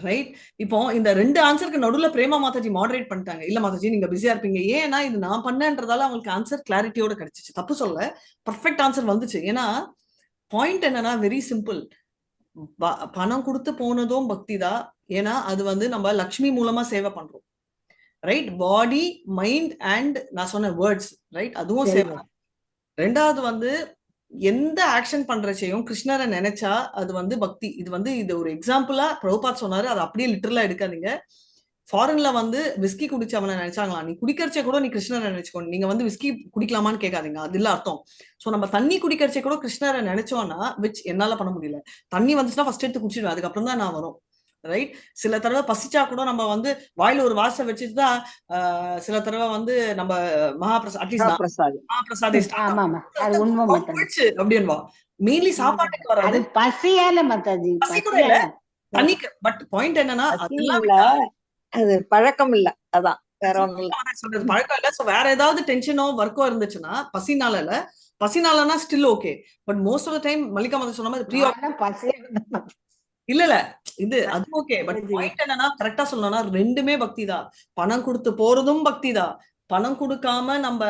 ரைட்? இப்போ இந்த 2 ஆன்சருக்கு நடுவுல பிரேமா மாதாஜி மாடரேட் பண்ணிட்டாங்க. இல்ல மாதாஜி நீங்க பிஸியா இருப்பீங்க, ஏன்னா இது நான் பண்ணன்றதால அவங்களுக்கு ஆன்சர் கிளாரிட்டியோட கிடைச்சிச்சு. தப்பு சொல்ல, பெர்ஃபெக்ட் ஆன்சர் வந்துச்சு. ஏன்னா பாயிண்ட் என்னன்னா வெரி சிம்பிள். பணம் கொடுத்து போனதும் பக்தி தான். ஏன்னா அது நம்ம லக்ஷ்மி மூலமா சேவை பண்றோம், ரைட்? பாடி மைண்ட் அண்ட் நான் சொன்ன வேர்ட்ஸ், ரைட்? அதுவும் சேவை. ரெண்டாவது எந்த ஆக்ஷன் பண்றச்சையும் கிருஷ்ணரை நினைச்சா அது பக்தி. இது இது ஒரு எக்ஸாம்பிளா பிரபுபாத் சொன்னாரு, அது அப்படியே லிட்டரலா எடுக்காதீங்க. ஃபாரின்ல வந்து விஸ்கி குடிச்சு அவனை நினைச்சாங்களா, நீ குடிக்கிறச்சே கூட நீ கிருஷ்ணரை நினைச்சுக்கோ, நீங்க வந்து விஸ்கி குடிக்கலாமான்னு கேட்காதீங்க, அது இல்ல அர்த்தம். சோ நம்ம தண்ணி குடிக்கிறச்சே கூட கிருஷ்ணரை நினைச்சோம்னா, விச் என்னால பண்ண முடியல. தண்ணி வந்துச்சுன்னா ஃபர்ஸ்ட் எடுத்து குடிச்சிடுவேன், அதுக்கப்புறம் தான் நான் வரும். ரைட்? சில தடவை பசிச்சா கூட நம்ம வந்து வாயில ஒரு வாசை வச்சுட்டு தான் சில தடவை வந்து நம்ம மகாபிரசாத் அட்லீஸ்ட் மகாபிரசாதே அப்படின்வா. மெயின்லி சாப்பாட்டுக்கு வராது, பசியால மாதாஜி, பசி கூட இல்ல தண்ணிக்கு. பட் பாயிண்ட் என்னன்னா அது பழக்கம் இல்ல, அதான் வேற ஒண்ணும் இல்ல. சொல்றது பழக்கம் இல்ல. சோ வேற ஏதாவது டென்ஷனோ ஒர்க்கோ இருந்துச்சுன்னா பசினால இல்ல, பசினாலனா still okay. But most of the time Mallika Mata சொன்ன மாதிரி இல்ல இது அது ஓகே. பட் பாயிண்ட் என்னன்னா கரெக்டா சொல்லணும்னா ரெண்டுமே பக்தி தான். பணம் கொடுத்து போறதும் பக்தி தான், பணம் கொடுக்காம நம்ம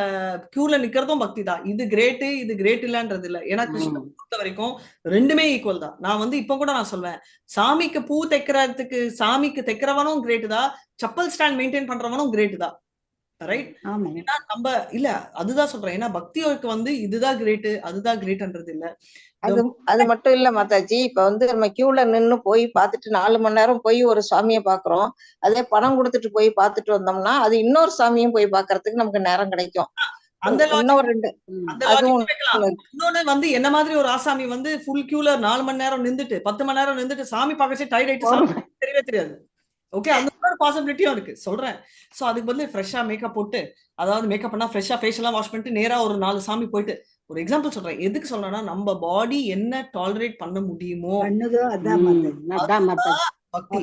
கியூல நிக்கிறதும் பக்தி தான். இது கிரேட் இது கிரேட் இல்லன்றது இல்ல. ஏன்னா கிருஷ்ணன் பொறுத்த வரைக்கும் ரெண்டுமே ஈக்குவல் தான். நான் வந்து இப்ப கூட நான் சொல்வேன், சாமிக்கு பூ தைக்கிறதுக்கு சாமிக்கு தைக்கிறவனும் கிரேட் தான், செப்பல் ஸ்டாண்ட் மெயின்டைன் பண்றவனும் கிரேட் தான். ரைட்? ஏன்னா நம்ம இல்ல அதுதான் சொல்றேன், ஏன்னா பக்தியோருக்கு வந்து இதுதான் கிரேட் அதுதான் கிரேட்ன்றது இல்ல. அது மட்டும் இல்ல மாதாஜி, இப்ப வந்து நம்ம கியூல நின்னு போய் பார்த்துட்டு 4 மணி நேரம் போய் ஒரு சாமியை பாக்குறோம். அதே பணம் கொடுத்துட்டு போய் பார்த்துட்டு வந்தோம்னா அது இன்னொரு சாமியும் போய் பாக்குறதுக்கு நமக்கு நேரம் கிடைக்கும். இன்னொன்னு வந்து என்ன மாதிரி ஒரு ஆசாமி வந்து ஃபுல் கியூல 4 மணி நேரம் நின்றுட்டு 10 மணி நேரம் நின்றுட்டு சாமி பார்க்கச்சே டைட் ஆயிட்டு தெரியவே தெரியாது. ஓகே, அந்த ஒரு பாசிபிலிட்டியும் இருக்கு சொல்றேன். சோ அதுக்கு வந்து ஃப்ரெஷ்ஷா மேக்கப் போட்டு, அதாவது மேக்கப் பண்ணா ஃப்ரெஷ்ஷா ஃபேஸ் எல்லாம் வாஷ் பண்ணிட்டு நேரா ஒரு 4 சாமி போயிட்டு, ஒரு எக்ஸாம்பிள் சொல்றேன், எதுக்கு சொல்றேன்னா நம்ம பாடி என்ன டாலரேட் பண்ண முடியுமோ பக்தி.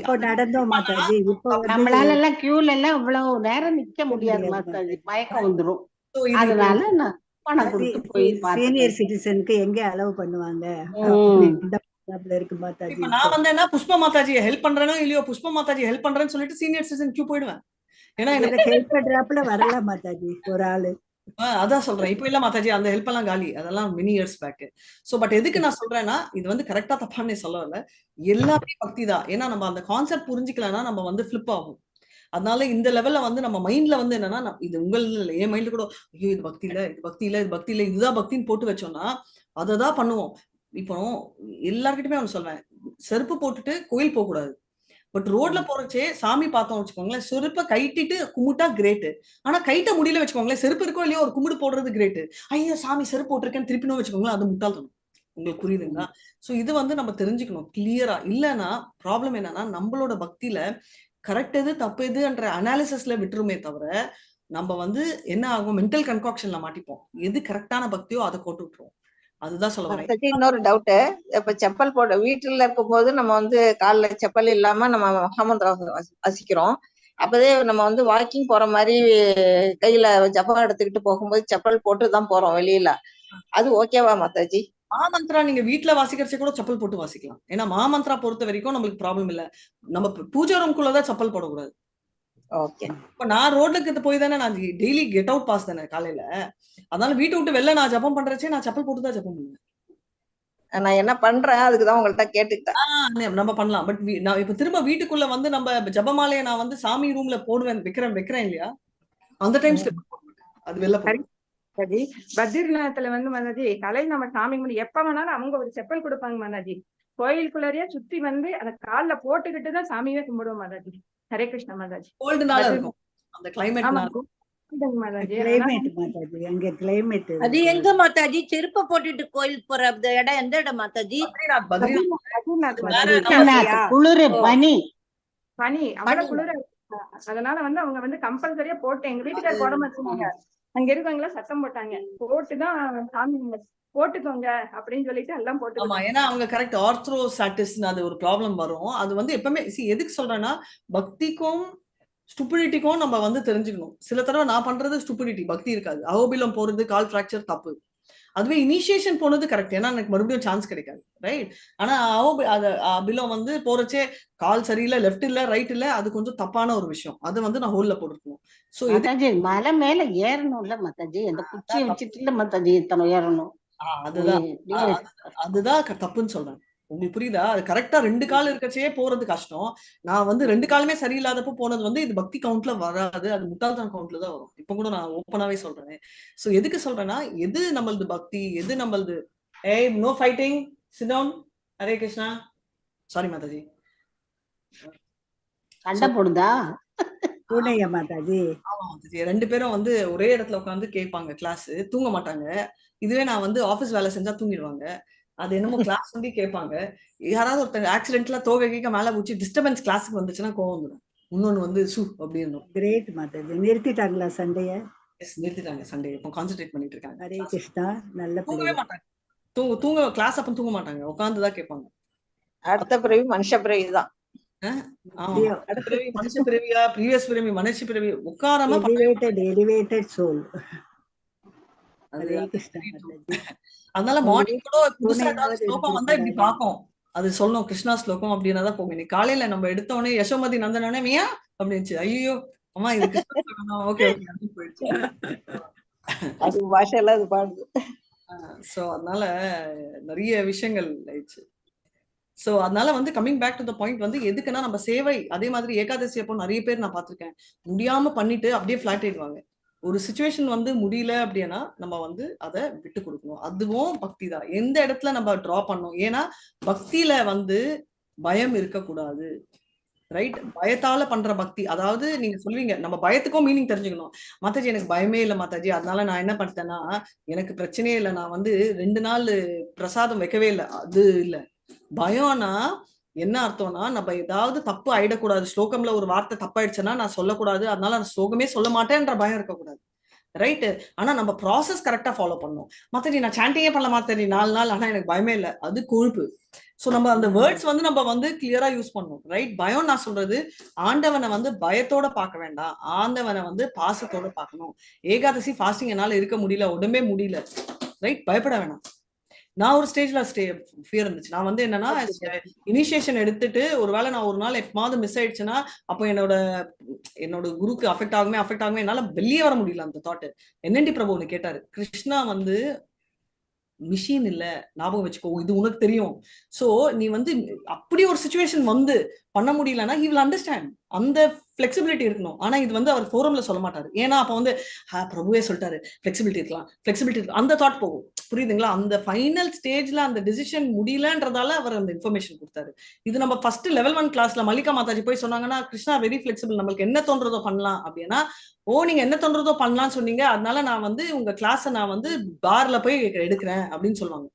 நம்மளால எல்லாம் கியூல எல்லாம் இவ்வளவு நேரம் நிக்க முடியாது மாதாஜி, மயக்கம் வந்துரும். அதனால நான் பணம் கொடுத்து போய் சீனியர் சிட்டிசனுக்கு எங்க அலோவ் பண்ணுவாங்க. நான் வந்து என்ன புஷ்பா மாதாஜியை ஹெல்ப் பண்றேனோ இல்லையோ, புஷ்பா மாதாஜி ஹெல்ப் பண்றேன்னு சொல்லிட்டு சீனியர் சிட்டிசன் கியூ போயிடுவேன். ஏன்னா எனக்கு ஹெல்ப் பண்றாப்ல வரல மாதாஜி ஒரு ஆளு. அதான் சொல்றேன், இப்ப இல்ல மாதாஜி, அந்த ஹெல்ப் எல்லாம் காலி, அதெல்லாம் many years back. So but எதுக்கு நான் சொல்றேன்னா, இது வந்து கரெக்டா தப்பான்னு சொல்லல, எல்லாமே பக்தி தான். ஏன்னா நம்ம அந்த கான்செப்ட் புரிஞ்சுக்கலன்னா நம்ம வந்து ஃபிளிப் ஆகும். அதனால இந்த லெவல்ல வந்து நம்ம மைண்ட்ல வந்து என்னன்னா, இது உங்கள் என் மைண்ட்ல கூட ஐயோ இது பக்தி இல்ல இது பக்தி இல்ல இது பக்தி இல்ல இதுதான் பக்தின்னு போட்டு வச்சோம்னா அததான் பண்ணுவோம். இப்போ எல்லார்கிட்டயுமே ஒண்ணு சொல்வேன், செருப்பு போட்டுட்டு கோயில் போக கூடாது. பட் ரோட்ல போறச்சே சாமி பார்த்தோம் வச்சுக்கோங்களேன், செருப்பை கைட்டிட்டு கும்பிட்டா கிரேட். ஆனா கைட்ட முடியல வச்சுக்கோங்களேன், செருப்பு இருக்கோ இல்லையோ ஒரு கும்பிடு போடுறது கிரேட். ஐயோ சாமி செருப்பு போட்டிருக்கேன்னு திருப்பினோம் வச்சுக்கோங்களேன், அது முட்டாள்தனம். உங்களுக்கு புரியுதுங்களா? சோ இது வந்து நம்ம தெரிஞ்சுக்கணும் கிளியரா. இல்லைன்னா ப்ராப்ளம் என்னன்னா நம்மளோட பக்தியில கரெக்ட் எது தப்பு எதுன்ற அனாலிசிஸ்ல விட்டுருமே தவிர நம்ம வந்து என்ன ஆகும், மென்டல் கன்காக்ஷன்ல மாட்டிப்போம். எது கரெக்டான பக்தியோ அதை போட்டு விட்டுருவோம். அதுதான் சொல்ல வரேன். இன்னொரு டவுட், இப்ப செப்பல் போட வீட்டுல இருக்கும் போது நம்ம வந்து கால்ல செப்பல் இல்லாம நம்ம மகாமந்திரம் வாசிக்கிறோம். அப்பதே நம்ம வந்து வாக்கிங் போற மாதிரி கையில ஜபம் எடுத்துக்கிட்டு போகும்போது செப்பல் போட்டுதான் போறோம் வெளியில, அது ஓகேவா மாதாஜி? மகாமந்திரா நீங்க வீட்டுல வாசிக்கிறச்சே கூட செப்பல் போட்டு வாசிக்கலாம். ஏன்னா மகாமந்திரா பொறுத்த வரைக்கும் நம்மளுக்கு ப்ராப்ளம் இல்ல, நம்ம பூஜை ரூம்குள்ளதான் செப்பல் போடக்கூடாது. ஓகே. இப்ப நான் ரோட்ல போய் தானே, நான் டெய்லி கெட் அவுட் பாஸ் தானே காலையில, அதனால வீட்டை விட்டு வெளில நான் ஜபம் பண்றச்சே நான் செப்பல் போட்டுதான் ஜபம் பண்ணுவேன். நான் என்ன பண்றேன் அதுக்குதான் உங்கள்ட்ட கேட்டுக்கிட்டேன். நம்ம பண்ணலாம். பட் நான் இப்ப திரும்ப வீட்டுக்குள்ள வந்து நம்ம ஜபமாலையை நான் வந்து சாமி ரூம்ல போடுவேன், வைக்கிறேன் இல்லையா, அந்த டைம் அது வெளில சரி. பத்ரிநாத்ல வந்து மாதாஜி காலையில் நம்ம சாமி முன்னாடி எப்ப வேணாலும் அவங்க ஒரு செப்பல் கொடுப்பாங்க மாதாஜி. கோயிலுக்குள்ளேயே சுத்தி வந்து அதை கால்ல போட்டுக்கிட்டு தான் சாமியே கும்பிடுவோம் மாதாஜி. ஹரே கிருஷ்ணா மாதாஜி. கோல்டுனால இருக்கும் அந்த கிளைமேட்னால. அது எங்க மாதாஜி செருப்ப போட்டுட்டு கோயிலுக்கு போற இடம் எந்த இடம் மாதாஜி? குளிரு பனி பனி அவ்வளவு குளிர, அதனால வந்து அவங்க வந்து கம்பல்சரியா போட்டு எங்க வீட்டுக்கார போட மாட்டாங்க, அங்க இருக்கவங்கள சத்தம் போட்டாங்க போட்டுதான் சாமி போட்டுக்கோங்க அப்படின்னு சொல்லிட்டு எல்லாம் போட்டு. ஆமா, ஏன்னா அவங்க கரெக்ட் ஆர்த்ரோசாட்டிஸ் அது ஒரு ப்ராப்ளம் வரும். அது வந்து எப்பவுமே எதுக்கு சொல்றேன்னா பக்திக்கும் ஸ்டூபிடிட்டிக்கும் நம்ம வந்து தெரிஞ்சுக்கணும். சில தடவை நான் பண்றது ஸ்டூபிடிட்டி, பக்தி இருக்காது. அஹோபிலம் போறது கால் ஃபிராக்சர் தப்பு, அதுவே இனிஷியேஷன் போனது கரெக்ட், ஏன்னா எனக்கு மறுபடியும் சான்ஸ் கிடைக்காது. ரைட்? ஆனா அபிலம் வந்து போறச்சே கால் சரியில்லை, லெஃப்ட் இல்ல ரைட் இல்ல, அது கொஞ்சம் தப்பான ஒரு விஷயம். அது வந்து நான் ஹோல்ல போட்டுருக்கணும். சோ மலை மேல ஏறணும்ல மாதாஜி, அந்த குச்சியை வச்சுட்டு இல்ல மாதாஜி இத்தனை ஏறணும். அதுதான் தப்புன்னு சொல்றேன். உங்களுக்கு புரியுதா? அது கரெக்டா 2 கால் இருக்கச்சே போறது கஷ்டம். நான் வந்து 2 காலுமே சரியில்லாதப்போ போனது வந்து இது பக்தி கவுண்ட்ல வராது, அது முட்டாள்தான் கவுண்ட்ல தான் வரும். இப்ப கூட நான் ஓப்பனாவே சொல்றேன். சோ எதுக்கு சொல்றேன்னா, எது நம்மளது பக்தி எது நம்மளது no fighting, sit down. Hare Krishna. Sorry மாதாஜி. சண்டை போடுதா? பூனையா மாதாஜி? ஆமா மாதாஜி, 2 பேரும் வந்து ஒரே இடத்துல உட்காந்து கேட்பாங்க கிளாஸ், தூங்க மாட்டாங்க. இதுவே நான் வந்து ஆபீஸ் வேலை செஞ்சா தூங்கிடுவாங்க. அது என்னமோ கிளாஸ் வந்து கேட்பாங்க. யாராவது ஒருத்தங்க ஆக்சிடென்ட்ல தோகை கீக மேல ஊச்சி டிஸ்டர்பன்ஸ் கிளாஸுக்கு வந்துச்சுன்னா கோவம் வந்துடும். இன்னொன்னு வந்து சு அப்படின்னு. கிரேட் மாதாஜி. நிறுத்திட்டாங்களா சண்டைய? எஸ், நிறுத்திட்டாங்க சண்டே. இப்போ கான்சென்ட்ரேட் பண்ணிட்டு இருக்காங்க. ஹரே கிருஷ்ணா. நல்ல தூங்கவே பிள்ளை. மாட்டாங்க. தூங்க கிளாஸ் அப்ப தூங்க மாட்டாங்க, உட்கார்ந்துதான் கேட்பாங்க. அடுத்த பிறவி மனுஷ பிறவிதான். ஆமா, அடுத்த பிறவி மனுஷ பிறவியா, ப்ரீவியஸ் பிறவி மனுஷ பிறவி, உட்காராம எலிவேட்டட் சோல். ஹரே கிருஷ்ணா மாதாஜி. அதனால மார்னிங் கூட புதுசா ஏதாவது ஸ்லோகம் வந்தா இப்படி பார்ப்போம். அது சொல்லணும் கிருஷ்ணா ஸ்லோகம் அப்படின்னா போகும். இன்னைக்கு காலையில நம்ம எடுத்த உடனே யசோமதி நந்தனே மியா அப்படின்னுச்சு. ஐயோ அம்மா இது கிருஷ்ணா ஸ்லோகம் தான். ஓகே ஓகே போயிடுச்சு. அது பாஷையில அது பாடுது. சோ அதனால நிறைய விஷயங்கள் ஆயிடுச்சு. சோ அதனால வந்து coming back to the point வந்து எதுக்குன்னா நம்ம சேவை. அதே மாதிரி ஏகாதசி அப்போ நிறைய பேர் நான் பார்த்திருக்கேன், முடியாம பண்ணிட்டு அப்படியே ஃபிளாட் ஆயிடுவாங்க. ஒரு சிச்சுவேஷன் வந்து முடியல அப்படின்னா நம்ம வந்து அதை விட்டு கொடுக்கணும். அதுவும் பக்தி தான். எந்த இடத்துல நம்ம டிரா பண்ணணும், ஏன்னா பக்தியில வந்து பயம் இருக்கக்கூடாது. ரைட்? பயத்தால பண்ற பக்தி, அதாவது நீங்க சொல்லுவீங்க நம்ம பயத்துக்கும் மீனிங் தெரிஞ்சுக்கணும். மாதாஜி எனக்கு பயமே இல்லை மாதாஜி, அதனால நான் என்ன பண்ணிட்டேன்னா எனக்கு பிரச்சனையே இல்லை, நான் வந்து 2 நாள் பிரசாதம் வைக்கவே இல்லை. அது இல்லை. பயம்னா என்ன அர்த்தம்னா நம்ம ஏதாவது தப்பு ஆயிடக்கூடாது, ஸ்லோகம்ல ஒரு வார்த்தை தப்பாயிடுச்சுன்னா நான் சொல்லக்கூடாது, அதனால நான் ஸ்லோகமே சொல்ல மாட்டேன்ற பயம் இருக்கக்கூடாது. ரைட்? ஆனா நம்ம ப்ராசஸ் கரெக்டா ஃபாலோ பண்ணணும். மாத்தாஜி நான் சாண்டிங்கே பண்ணல மாத்தாஜி 4 நாள், ஆனா எனக்கு பயமே இல்லை, அது கொழுப்பு. சோ நம்ம அந்த வேர்ட்ஸ் வந்து நம்ம வந்து கிளியரா யூஸ் பண்ணணும். ரைட்? பயம் நான் சொல்றது ஆண்டவனை வந்து பயத்தோட பார்க்க வேண்டாம், ஆண்டவனை வந்து பாசத்தோட பார்க்கணும். ஏகாதசி ஃபாஸ்டிங் என்னால இருக்க முடியல, உடம்பே முடியல, ரைட்? பயப்பட வேணாம். நான் ஒரு ஸ்டேஜ்ல ஃபியர் இருந்துச்சு. நான் வந்து என்னன்னா இனிஷியேஷன் எடுத்துட்டு ஒருவேளை நான் ஒரு நாள் எப்பமாவது மிஸ் ஆயிடுச்சுன்னா அப்போ என்னோட குருக்கு அஃபெக்ட் ஆகுமே என்னால வெளியே வர முடியல அந்த தாட். என்னண்டி பிரபு ஒண்ணு கேட்டாரு, கிருஷ்ணா வந்து மிஷின் இல்ல, ஞாபகம் வச்சுக்கோ, இது உனக்கு தெரியும். சோ நீ வந்து அப்படி ஒரு சிச்சுவேஷன் வந்து பண்ண முடியலன்னா he will understand. அந்த ஃபிளெக்சிபிலிட்டி இருக்கணும். ஆனா இது வந்து அவர் ஃபோரம்ல சொல்ல மாட்டாரு. ஏன்னா அப்ப வந்து பிரபுவே சொல்லிட்டாரு ஃபிளெக்சிபிலிட்டி இருக்கலாம், அந்த தாட் போகும். புரியுதுங்களா? அந்த ஃபைனல் ஸ்டேஜ்ல அந்த டிசிஷன் முடியலன்றதால அவர் அந்த இன்ஃபர்மேஷன் கொடுத்தாரு. இது நம்ம ஃபர்ஸ்ட் லெவல் 1 கிளாஸ்ல மல்லிகா மாதாஜி போய் சொன்னாங்கன்னா கிருஷ்ணா வெரி ஃபிளெக்சிபிள், நம்மளுக்கு என்ன தோன்றதோ பண்ணலாம் அப்படின்னா, ஓ நீங்க என்ன தோன்றதோ பண்ணலாம்னு சொன்னீங்க, அதனால நான் வந்து உங்க கிளாஸை நான் வந்து பார்ல போய் எடுக்கிறேன் அப்படின்னு சொல்லுவாங்க.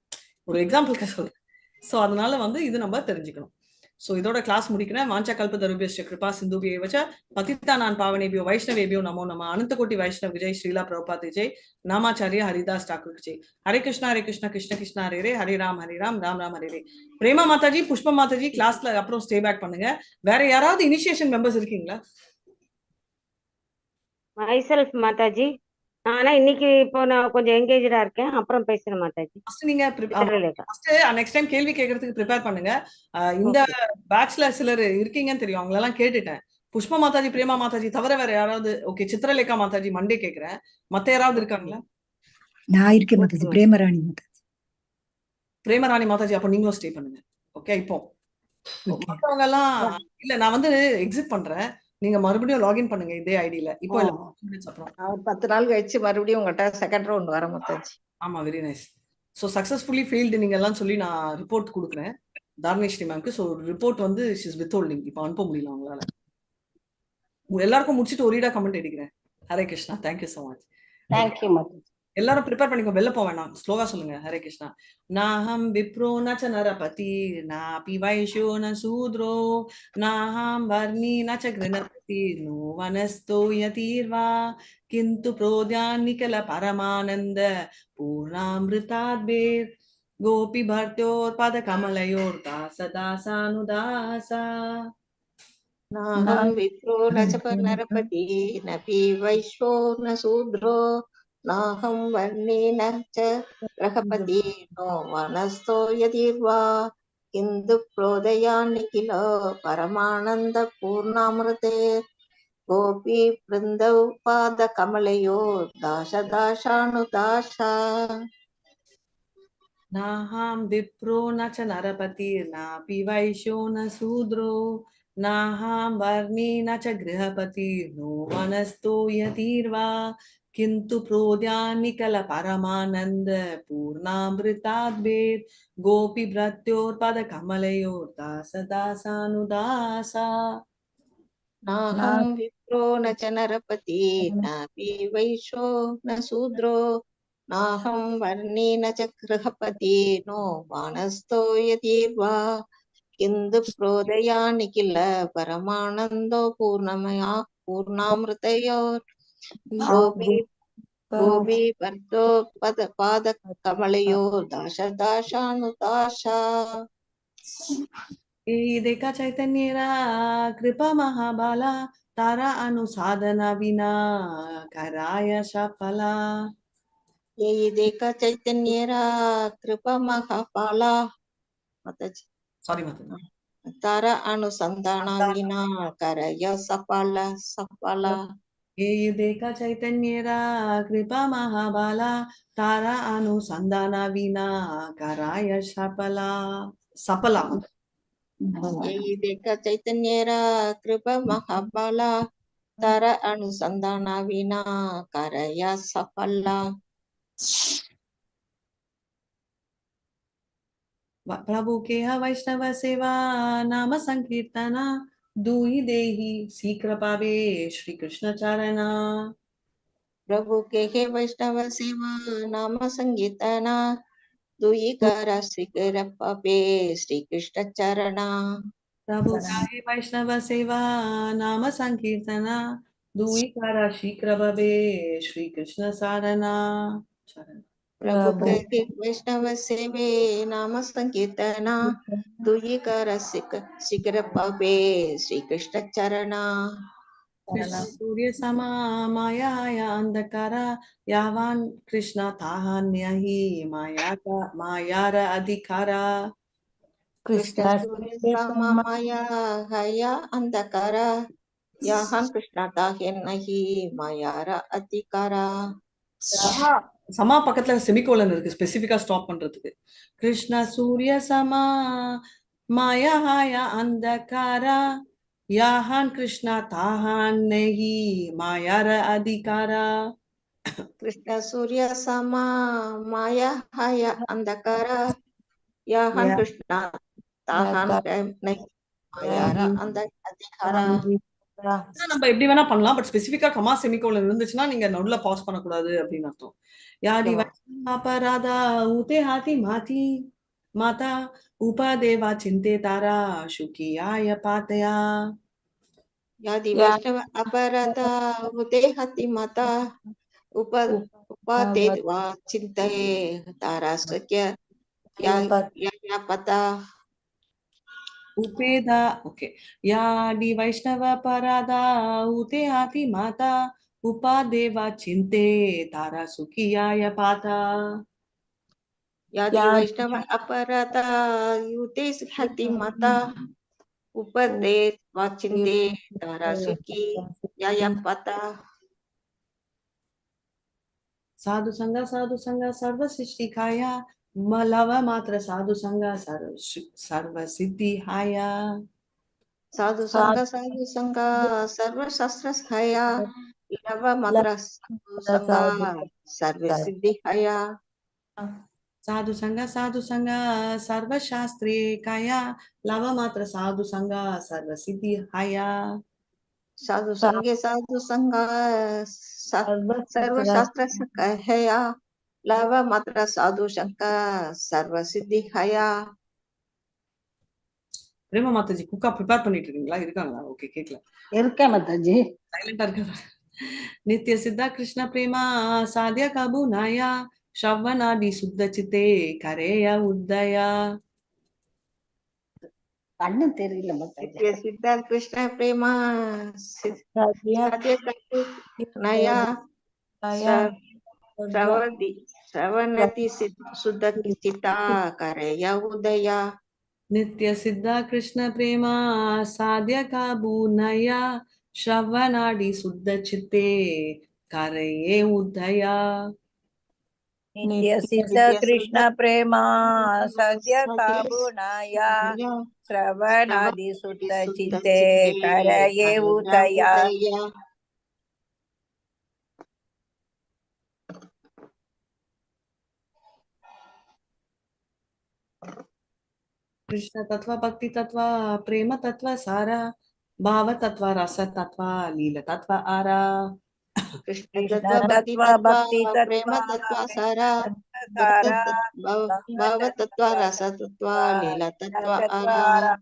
ஒரு எக்ஸாம்பிளுக்கு சொல்றேன். சோ அதனால வந்து இது நம்ம தெரிஞ்சுக்கணும். சோ இதோட கிளாஸ் முடிக்கிறேன். வாஞ்சா கல்பதருபியஸ்ய கிருபா சிந்துபியேவச பதித்தானான் பாவனேபியோ வைஷ்ணவேபியோ நமோ நம. அனந்த கோட்டி வைஷ்ணவ விஜய் ஸ்ரீலா பிரபுபாத் விஜய் நாமாச்சாரிய ஹரிதாஸ் டாக்கூர் விஜய். ஹரே கிருஷ்ணா கிருஷ்ண கிருஷ்ணா ஹரே ஹரே, ஹரே ராம் ராம் ராம் ஹரே ஹரே. பிரேமா மாதாஜி, புஷ்பா மாதாஜி கிளாஸ்ல அப்புறம் ஸ்டே பேக் பண்ணுங்க. வேற யாராவது இனிஷியேஷன் மெம்பர்ஸ் இருக்கீங்களா? மைசெல்ஃப் மாதாஜி. ஆனா இன்னைக்கு இப்போ நான் கொஞ்சம் எங்கேஜா இருக்கேன், அப்புறம் பேசுறேன் மாதாஜி. நீங்க நெக்ஸ்ட் டைம் கேள்வி கேட்கறதுக்கு ப்ரிப்பேர் பண்ணுங்க. இந்த பேட்ச்ல சிலர் இருக்கீங்கன்னு தெரியும், அவங்கள எல்லாம் கேட்டுட்டேன். புஷ்பா மாதாஜி, பிரேமா மாதாஜி தவிர வேற யாராவது? ஓகே, சித்ரலேகா மாதாஜி மண்டே கேக்குறேன். மத்த யாராவது இருக்காங்களா? நான் இருக்கேன் மாதாஜி. பிரேமராணி மாதாஜி. பிரேமராணி மாதாஜி, அப்ப நீங்களும் ஸ்டே பண்ணுங்க. ஓகே, இப்போ மத்தவங்க எல்லாம் இல்ல, நான் வந்து எக்ஸிட் பண்றேன், நீங்க மறுபடியும் லாகின் பண்ணுங்க இதே ஐடியில. இப்போ இல்ல, ஒரு 10 நாள் கழிச்சு மறுபடியும் உங்கள்கிட்ட செகண்ட் ரவுண்ட் வர மாதாஜி. ஆமா, very nice. So successfully failed நீங்க எல்லாம் சொல்லி நான் ரிப்போர்ட் கொடுக்குறேன் தார்மேஸ்ரீ மேம்க்கு. சோ ரிப்போர்ட் வந்து ஷீஸ் வித்ஹோல்டிங், இப்போ அனுப்ப முடியல அவங்களால. எல்லாருக்கும் முடிச்சுட்டு ஒரு கமெண்ட் அடிக்கிறேன். Hare Krishna, thank you so much. Thank you Mataji. எல்லாரும் ப்ரிப்பேர் பண்ணிக்கோ, வெளில போக வேணாம், ஸ்லோவா சொல்லுங்க. ஹரே கிருஷ்ணா. நாஹம் விப்ரோ ந ச நரபதி நாபி வைஷ்யோ ந சூத்ரோ நாஹம் வர்ணி ந ச கிருணபதி நோ வனஸ்தோ யதீர்வா கிந்து ப்ரோத்யான்னிகல பரமானந்த பூர்ணாமிருதாத்பேர் கோபி பர்த்யோர் பத கமலயோர் தாச தாசானுதாசா. நாஹம் விப்ரோ ந ச நரபதி நபி வைஷ்யோ ந சூத்ரோ நாஹம் வர்ணேன ச கிரகபதி நோ வனஸ்தோ யதீர்வா கிந்து ப்ரோதயான்னிகில பரமானந்த பூர்ணாமிருதே கோபி பிருந்தௌ பாத கமலயோ தாச தாசானுதாசா. நாஹம் விப்ரோ ந ச நரபதி நாபி வைஷ்யோ ந சூத்ரோ நாஹம் வர்ணி ந ச கிரகபதி நோ வனஸ்தோ யதீர்வா கிந்து ப்ரோத்யான்னிகல பரமானந்த பூர்ணாமிருதாத்பேர் கோபி பிரத்யோர் பத கமலயோர் தாச தாசானுதாசா. நாஹம் न च नरपति नापि वैश्यो न शूद्रो नाहं वर्णी न च गृहपति नो मानस्थो यतीर्वा किन्तु प्रोदयानि किल परमानन्दो पूर्णमया पूर्णामृतयोर् गोपी पर्दो पाद कमलयो दाश दाशानुदाशा। देखा चैतन्यरा कृपा महाबाला तारा अनुसाधना विना कराय सफला। ये देखा चैतन्यरा कृपा महापाला सॉरी माता तारा अनुसंधान विना करय सफला। ये देखा चैतन्यरा कृपा महाबाला तारा अनुसंधान विना कराय सफला सफला। ये देखा चैतन्यरा कृपा महापाला तारा अनुसंधान विना करय सफला। प्रभु के वैष्णव सेवा नाम संकीर्तना दुई देही शीघ्र पावे श्री कृष्ण चरणा। प्रभु के हे वैष्णव सेवा नाम संगीतना दुई कर शीघ्र पावे श्री कृष्ण चरणा। प्रभु का हे वैष्णव सेवा नाम संकीर्तना दुई कर शीघ्र पावे श्री कृष्ण चरणा। प्रभु के वैष्णव सेवे नाम संकीर्तना दुई कर शीघ्र पावे श्री कृष्ण चरणा। कृष्ण सूर्य समा माया अंधकार यावान कृष्ण ताहान्यहि मायार अधिकारा। कृष्ण सूर्य समा माया हया अंधकार याहन कृष्ण ताहान्यहि मायार अधिकारा। சமா பக்கத்துல செமிகோலன் இருக்கு ஸ்பெசிபிக்கா ஸ்டாப் பண்றதுக்கு. கிருஷ்ண சூரிய சமா மாயா அந்தகாரா யாஹான் கிருஷ்ணா தாஹான் நஹி மாயார அதிகாரா. कृष्ण सूर्य समा माया हया अंधकार याहन कृष्ण ताहन नहीं मायार अधिकारा। நம்ம எப்படி வேணா பண்ணலாம், பட் ஸ்பெசிபிக்கா கமா செமிகோலன் இருந்துச்சுன்னா நீங்க நடுவுல பாஸ் பண்ணக்கூடாது அப்படின்னு அர்த்தம். யாடி अपराधा ऊते हाथी माथी माता उपादेवा चिंते तारा शुकियाय पातया। यदि वैष्णव अपराधा उते हाथी माता उपादेवा चिंतये तारा शुक्य या पता। उपेदा ओके याडी वैष्णव अपराधा ऊते हाथी माता उपादेवा चिंते तारा सुखियाय पाता। यदि वैष्णव अपराधा ऊते हाथी माता उपदे वाचिंते तारा सुखी या पता। साधु संग सर्व सृष्टि खाया मलव मात्र साधु संग सर्व सिद्धि हाया। साधु संग सर्व शास्त्र हाया लव मात्र साधु संग सर्व सिद्धि हाया। साधु संग सर्व शास्त्रे काया लव मात्र साधु संग सर्व सिद्धि हाया। साधु संग सर्व शास्त्र हाया लव मात्र साधु संग सर्व सिद्धि हाया। பிரேமா மாதாஜி குக்கா ப்ரிப்பேர் பண்ணிட்டு இருக்கீங்களா? இருக்காங்களா? ஓகே கேக்கல. இருக்கேன் மாதாஜி. சைலண்டா இருக்காங்க. நித்ய சித்தா கிருஷ்ண பிரேமா சாத்ய கபு நாயா ஷவனாடி சுத்த சித்தே கரேய உத்தயா. கண்ணு தெரியல மாதாஜி. नित्य सिद्धा कृष्ण प्रेमा साध्य कबु नया श्रवणति शुद्ध चित्ता करय उदया। नित्य सिद्धा कृष्ण प्रेमा साध्य काबू नया श्रवणाडी शुद्ध चित्ते करये उदया। नित्य सिद्ध कृष्ण प्रेमा सद्य काबुनाया श्रवणादि सुत चित्ते करये उदया। कृष्ण तत्व भक्ति तत्व प्रेम तत्व सारा பாவ தத்வா ரச தத்வா லீல தத்வா ஆரா. கிருஷ்ண கிருஷ்ண தத்துவ பக்தி தத்வ தத்துவ பக்தி பிரேம தத்துவ தத்வ சாரா பக்த பாவ தத்துவ ரச தத்துவ லீலா தத்துவ ஆரா.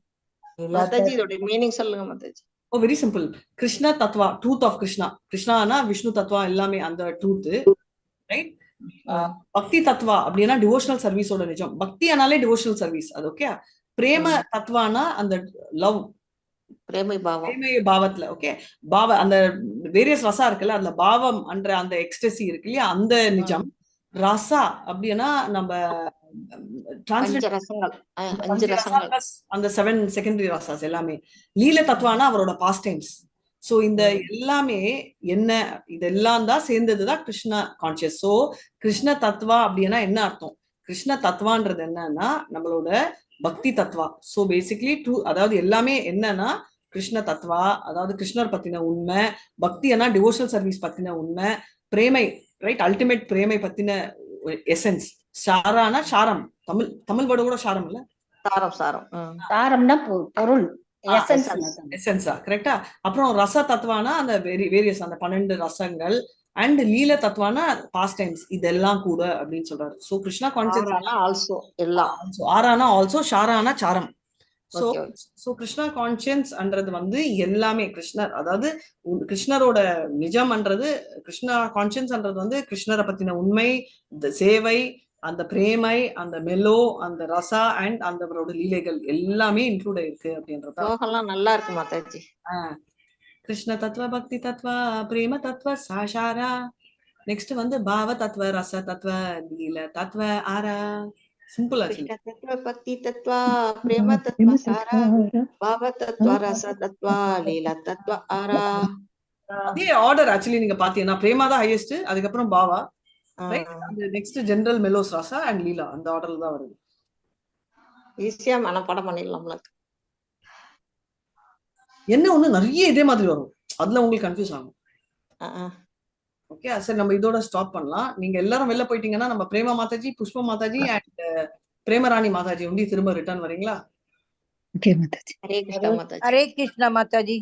மாதாஜி இதோட மீனிங் சொல்லுங்க Mataji. Oh very simple. Krishna தத்வா, ட்ரூத் ஆஃப் கிருஷ்ணா. கிருஷ்ணானா விஷ்ணு தத்வா எல்லாமே அந்த ட்ரூத், ரைட்? பக்தி தத்வா அப்படின்னா டிவோஷனல் சர்வீஸோட நிஜம். பக்தி ஆனாலே டிவோஷனல் சர்வீஸ், அது ஓகே. பிரேம தத்வானா அந்த லவ், பிரேமை பாவம், பிரேம பாவத்துல, ஓகே. பாவ அந்த வேரியஸ் ரசா இருக்குல்ல, அந்த பாவம் என்ற அந்த எக்ஸ்டசி இருக்கு இல்லையா, அந்த நிஜம். ரசா அப்படின்னா நம்ம அஞ்சு ரசங்கள், அஞ்சு ரசங்கள், அந்த 7 செகண்டரி ரசாஸ் எல்லாமே. லீல தத்வானா அவரோட பாஸ்ட் டைம்ஸ். சோ இந்த எல்லாமே என்ன, இதெல்லாம் தான் சேர்ந்ததுதான் கிருஷ்ண கான்சியஸ். சோ கிருஷ்ண தத்வா அப்படின்னா என்ன அர்த்தம்? கிருஷ்ண தத்வான்றது என்னன்னா நம்மளோட பக்தி தத்வா. சோ பேசிக்கலி அதாவது எல்லாமே என்னன்னா கிருஷ்ண தத்வா, அதாவது கிருஷ்ணர் பத்தின உண்மை. பக்தினா டிவோஷனல் சர்வீஸ் பத்தின உண்மை. பிரேமை, ரைட், அல்டிமேட் பிரேமை பத்தின எசன்ஸ். சாரானா சாரம், தமிழ் வேர்டு கூட சாரம் இல்ல, சாரம், சாரம், சாரம்னா பொருள், எசன்ஸா, கரெக்டா? அப்புறம் ரச தத்வானா அந்த வேரியஸ் அந்த 12 ரசங்கள். அண்ட் லீல தத்வானா பாஸ்ட் டைம்ஸ், இதெல்லாம் கூட அப்படின்னு சொல்றாரு. சோ கிருஷ்ணா கான்சியஸ் ஆல்சோ எல்லாம், ஆரானா ஆல்சோ, ஷாரானா சாரம். சோ கிருஷ்ணா கான்சியன்ஸ்ன்றது வந்து எல்லாமே கிருஷ்ணர், அதாவது கிருஷ்ணரோட நிஜம்ன்றது, கிருஷ்ணா கான்சியன்ஸ்ன்றது வந்து கிருஷ்ணரை பத்தின உண்மை, சேவை, அந்த பிரேமை, அந்த மெலோ, அந்த ரசா அண்ட் அந்தவரோட லீலைகள் எல்லாமே இன்க்ளூட் ஆயிருக்கு அப்படின்றதா. நல்லா இருக்கு மாதாஜி. கிருஷ்ண தத்வ பக்தி தத்வ பிரேம தத்வ சாஷாரா. நெக்ஸ்ட் வந்து பாவ தத்வ ரச தத்வ லீல தத்வ ஆரா. சிம்பிள் ஆச்சு. கிருஷ்ண தத்துவ பக்தி தத்துவ பிரேம தத்துவ சாரா பாவ தத்துவ ரச தத்துவ லீலா தத்துவ ஆரா. அதே ஆர்டர் ஆக்சுவலி நீங்க பாத்தீங்கன்னா பிரேமா தான் ஹையஸ்ட், அதுக்கப்புறம் பாவா, நெக்ஸ்ட் ஜெனரல் மெலோஸ் ரசா அண்ட் லீலா, அந்த ஆர்டர்ல தான் வருது. ஈஸியா மனப்பாடம் பண்ணிடலாம். என்ன ஒண்ணு நிறைய இதே மாதிரி வரும், அதுல உங்களுக்கு கன்ஃபியூஸ் ஆகும். ஓகே, சரி நம்ம இதோட ஸ்டாப் பண்ணலாம். நீங்க எல்லாரும் வெளில போயிட்டீங்கன்னா நம்ம பிரேமா மாதாஜி, புஷ்பா மாதாஜி அண்ட் பிரேமராணி மாதாஜி திரும்ப ரிட்டர்ன் வரீங்களா? ஓகே மாதாஜி. ஹரே கிருஷ்ணா மாதாஜி. ஹரே கிருஷ்ணா மாதாஜி.